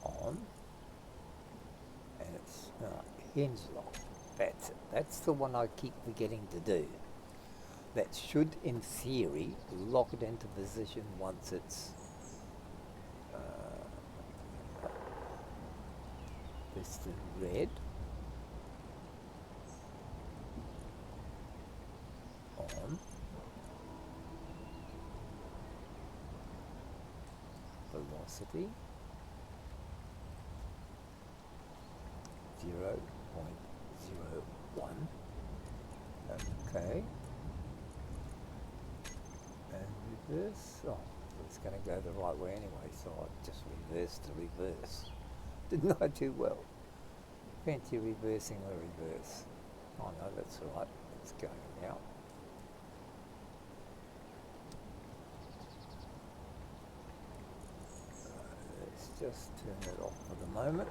On, and it's hinge lock. That's it. That's the one I keep forgetting to do. That should, in theory, lock it into position once it's piston red. On. Velocity 0.01. Okay. And reverse. Oh, it's going to go the right way anyway, so I just reverse to reverse. Didn't I do well? Fancy reversing the reverse. Oh no, that's all right. It's going now. Let's just turn it off for the moment.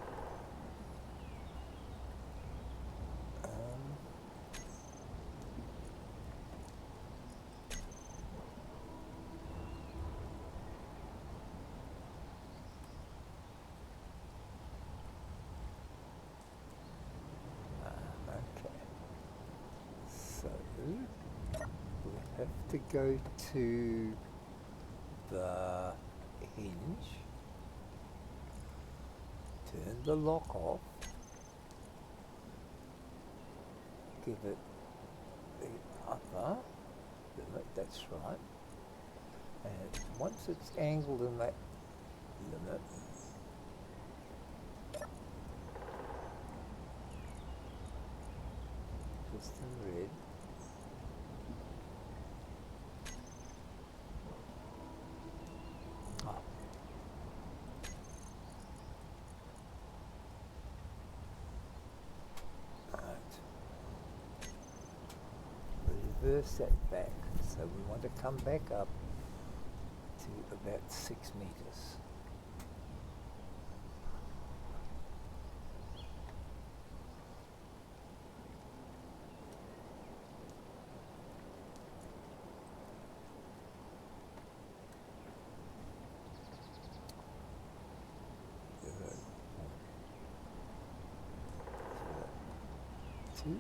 Have to go to the hinge, turn the lock off, give it the upper limit, that's right, and once it's angled in that limit, piston red, reverse that back. So we want to come back up to about 6 meters. Two.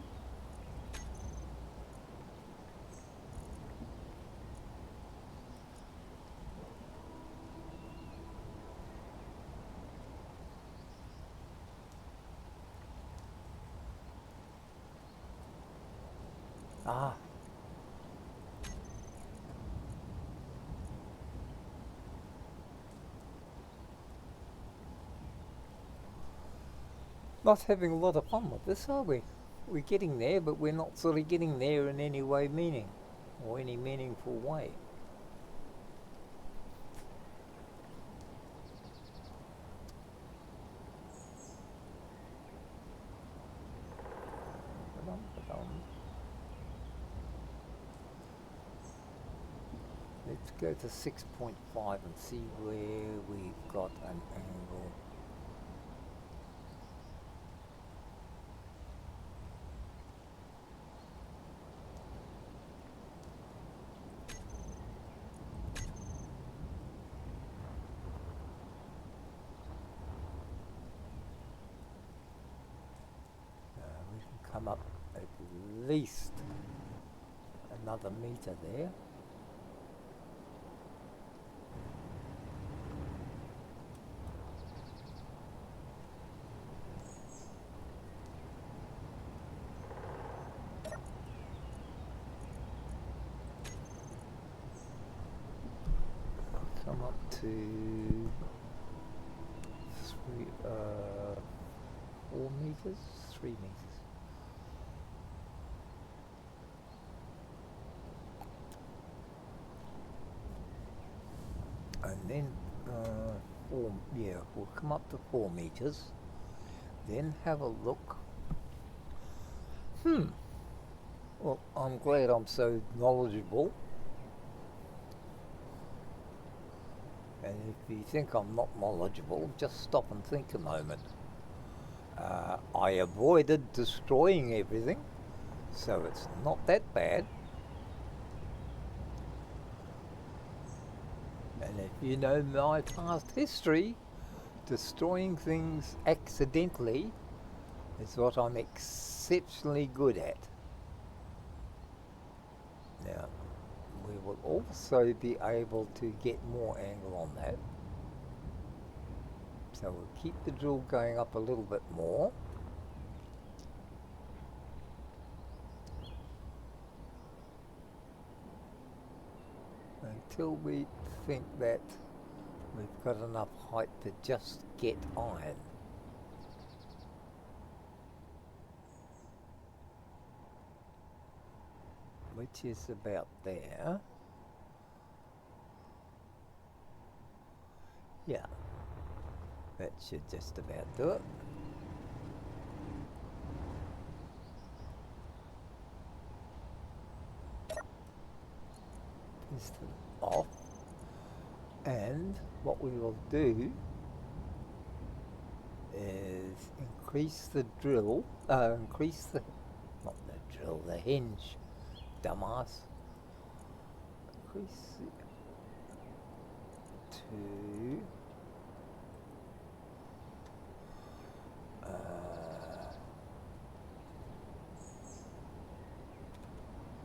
Ah. Not having a lot of fun with this, are we? We're getting there, but we're not sort of getting there in any way or any meaningful way. Let's go to 6.5 and see where we've got an angle. We can come up at least another meter there. Come up to 4 meters, 3 meters. And then we'll come up to 4 meters, then have a look. Well, I'm glad I'm so knowledgeable. And if you think I'm not knowledgeable, just stop and think a moment. I avoided destroying everything, so it's not that bad. And if you know my past history, destroying things accidentally is what I'm exceptionally good at. Now, we will also be able to get more angle on that. So we'll keep the drill going up a little bit more. Until we think that we've got enough height to just get iron. Which is about there. Yeah, that should just about do it. Piston off, and what we will do is increase the drill, not the drill, the hinge, dumbass. Increase it to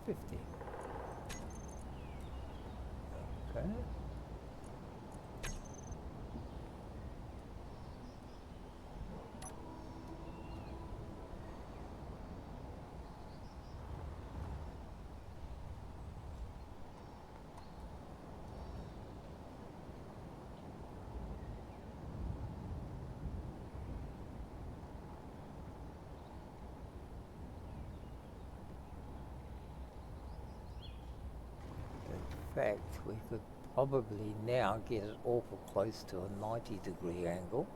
50. Okay. In fact, we could probably now get it awful close to a 90-degree angle.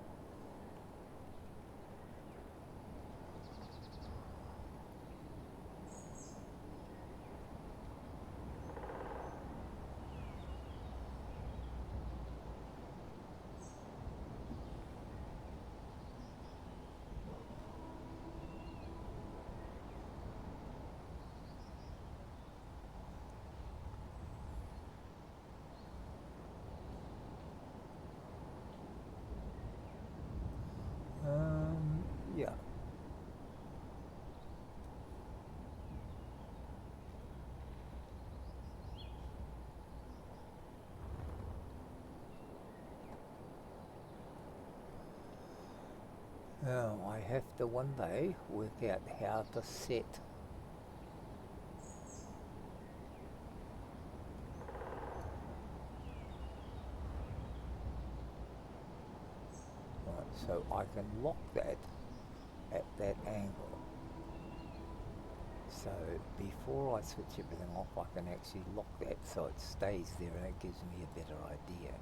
have to one day work out how to set so I can lock that at that angle. So before I switch everything off, I can actually lock that so it stays there and it gives me a better idea.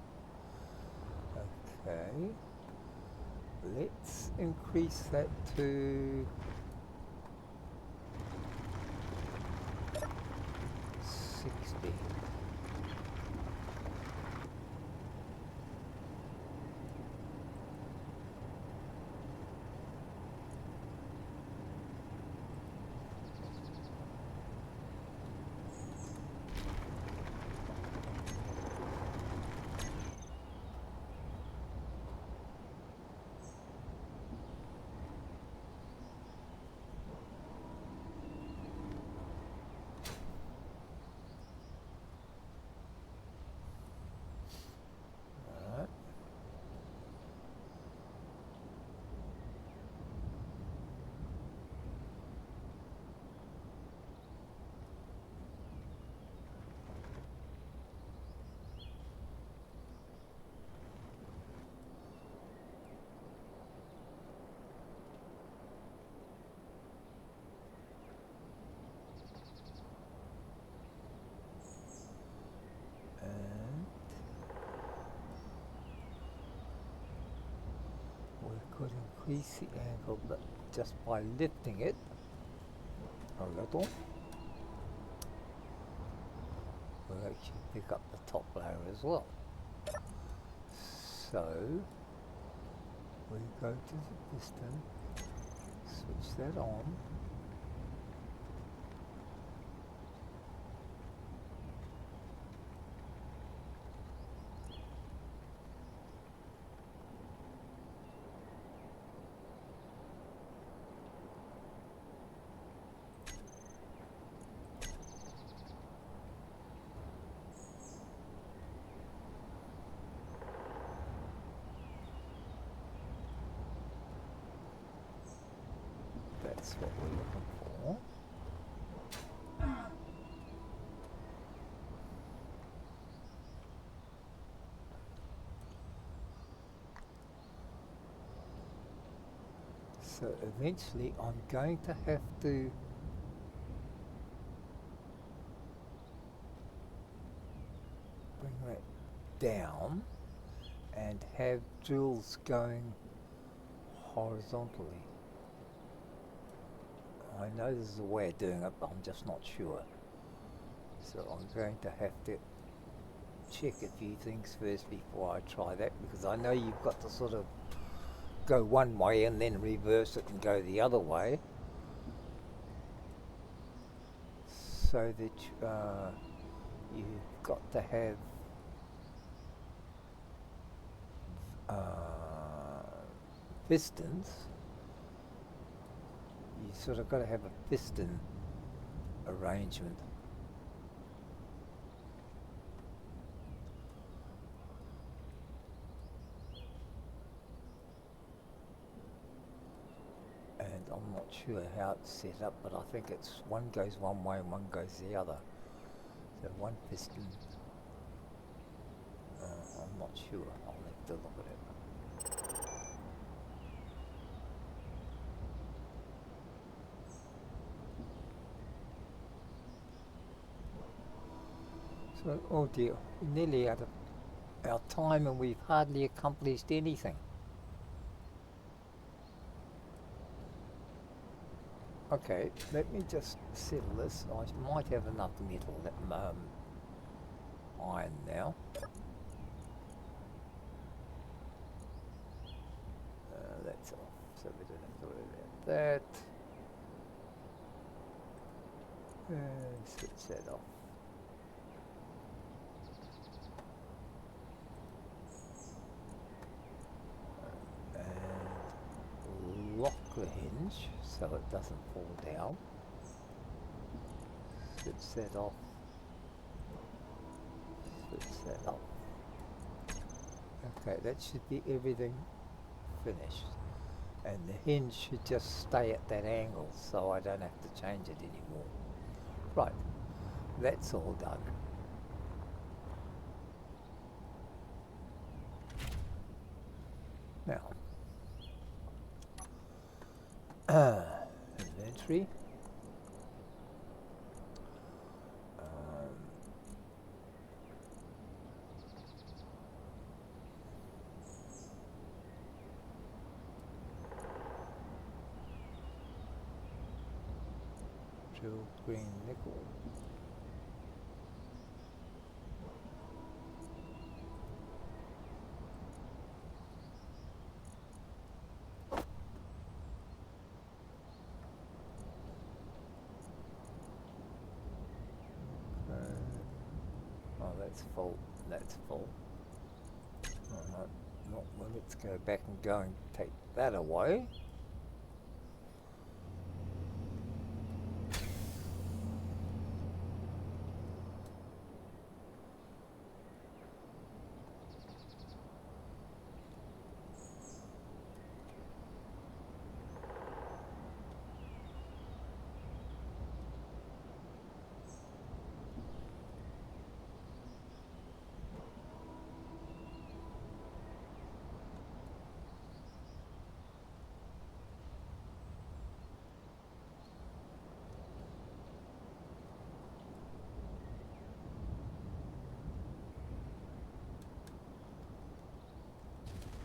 Okay, let's increase that to 60. Could increase the angle, but just by lifting it a little, we'll actually pick up the top layer as well. So we go to the piston, switch that on. That's what we're looking for. So eventually I'm going to have to bring that down and have drills going horizontally. I know this is a way of doing it, but I'm just not sure. So I'm going to have to check a few things first before I try that, because I know you've got to sort of go one way and then reverse it and go the other way, so that you've got to have pistons. You sort of got to have a piston arrangement. And I'm not sure how it's set up, but I think it's one goes one way and one goes the other. So one piston, I'm not sure, I'll have to look at it. So, oh dear, we're nearly out of our time and we've hardly accomplished anything. Okay, let me just settle this. I might have enough metal, iron now. That's off, so we don't have to worry about that. And switch that off. And lock the hinge so it doesn't fall down. Switch that off. Switch that off. Okay, that should be everything finished. and the hinge should just stay at that angle so I don't have to change it anymore. Right, that's all done. Now, inventory. Drill green nickel. Oh, that's full. That's full. Alright, well, let's go back and go and take that away.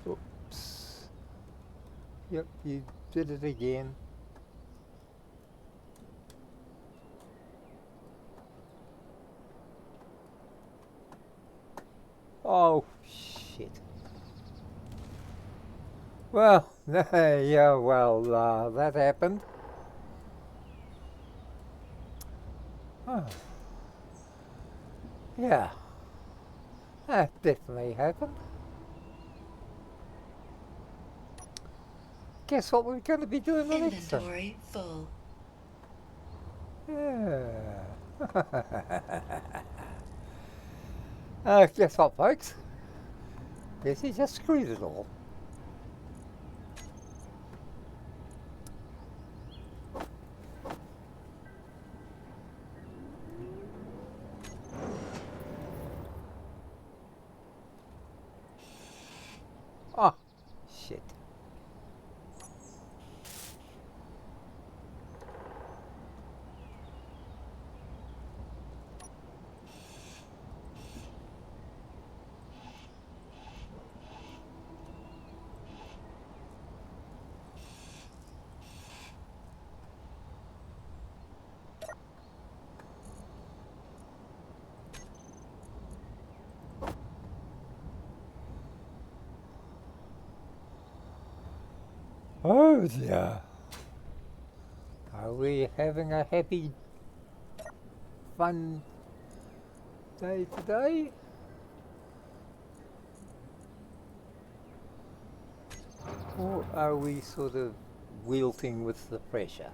Oops. Yep, you did it again. Oh, shit. Well, yeah, well, that happened. Oh. Yeah, that definitely happened. Guess what we're going to be doing the next time? Inventory full. Yeah. Guess what, folks? Guess he just screwed it all. Oh, shit. Oh dear. Are we having a happy, fun day today? Or are we sort of wilting with the pressure?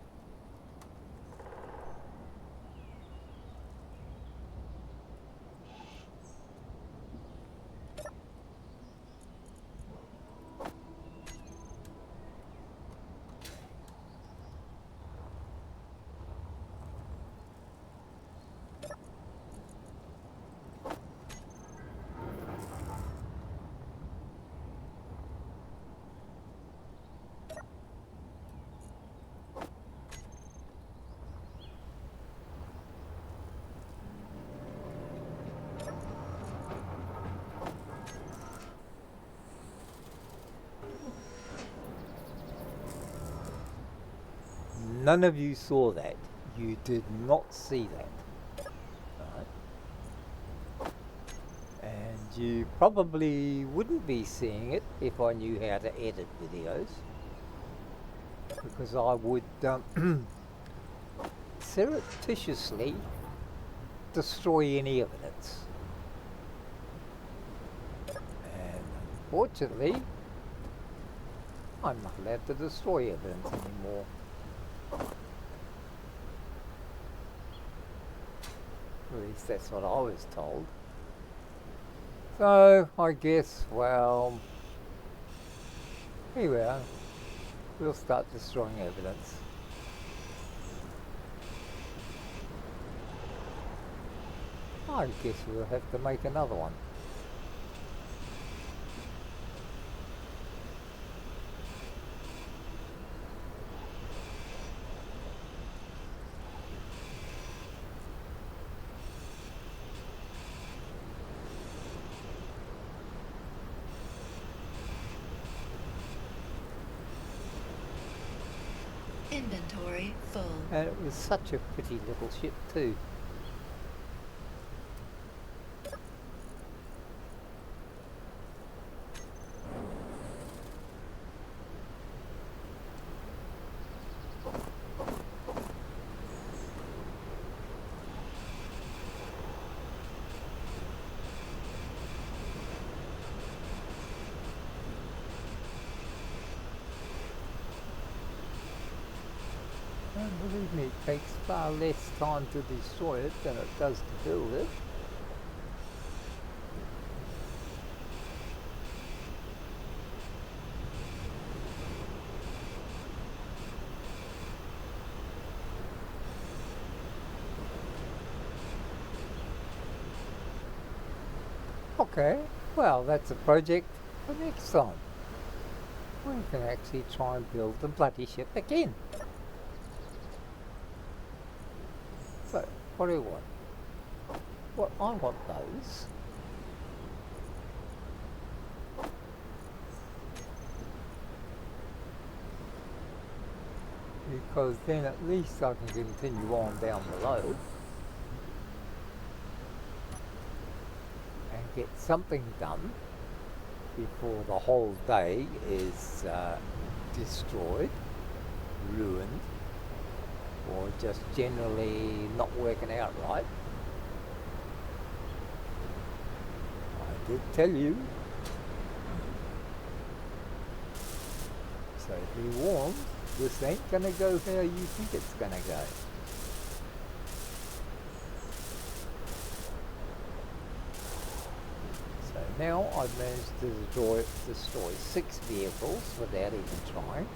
None of you saw that. You did not see that. Right? And you probably wouldn't be seeing it if I knew how to edit videos. Because I would surreptitiously destroy any evidence. And unfortunately, I'm not allowed to destroy evidence anymore. At least that's what I was told. So I guess, well, here we are. we'll start destroying evidence. I guess we'll have to make another one. Inventory full. And it was such a pretty little ship too. And believe me, it takes far less time to destroy it than it does to build it. Okay, well that's a project for next time. We can actually try and build the bloody ship again. So, what do you want? Well, I want those. Because then at least I can continue on down below and get something done before the whole day is destroyed, ruined, or just generally not working out right. I did tell you. So be warned, this ain't gonna go how you think it's gonna go. So now I've managed to destroy 6 vehicles without even trying.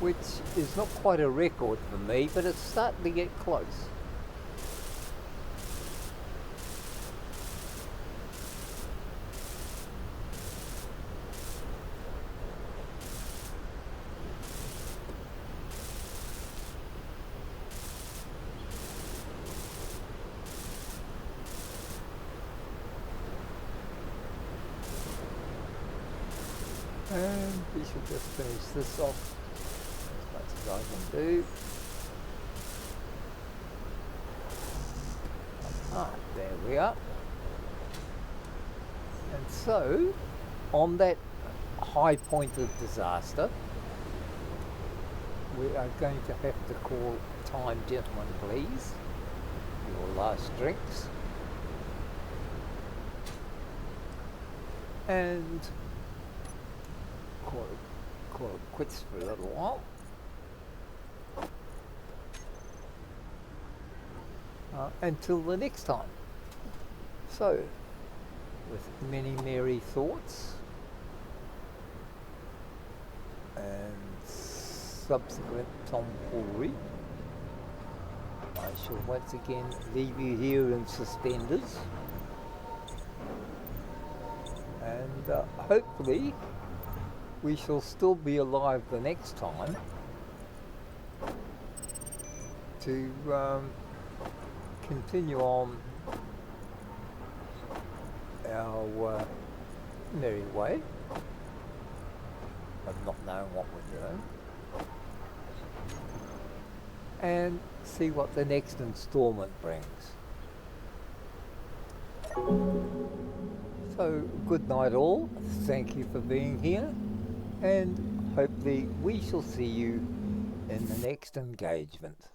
Which is not quite a record for me, but it's starting to get close. And we should just finish this off as much as I can do. Ah, there we are. And so, on that high point of disaster, we are going to have to call time, gentlemen, please. Your last drinks. And call it quits for a little while. Until the next time. So, with many merry thoughts and subsequent tomfoolery, I shall once again leave you here in suspenders, and hopefully we shall still be alive the next time to continue on our merry way of not knowing what we're doing, and see what the next installment brings. So good night all, thank you for being here, and hopefully we shall see you in the next engagement.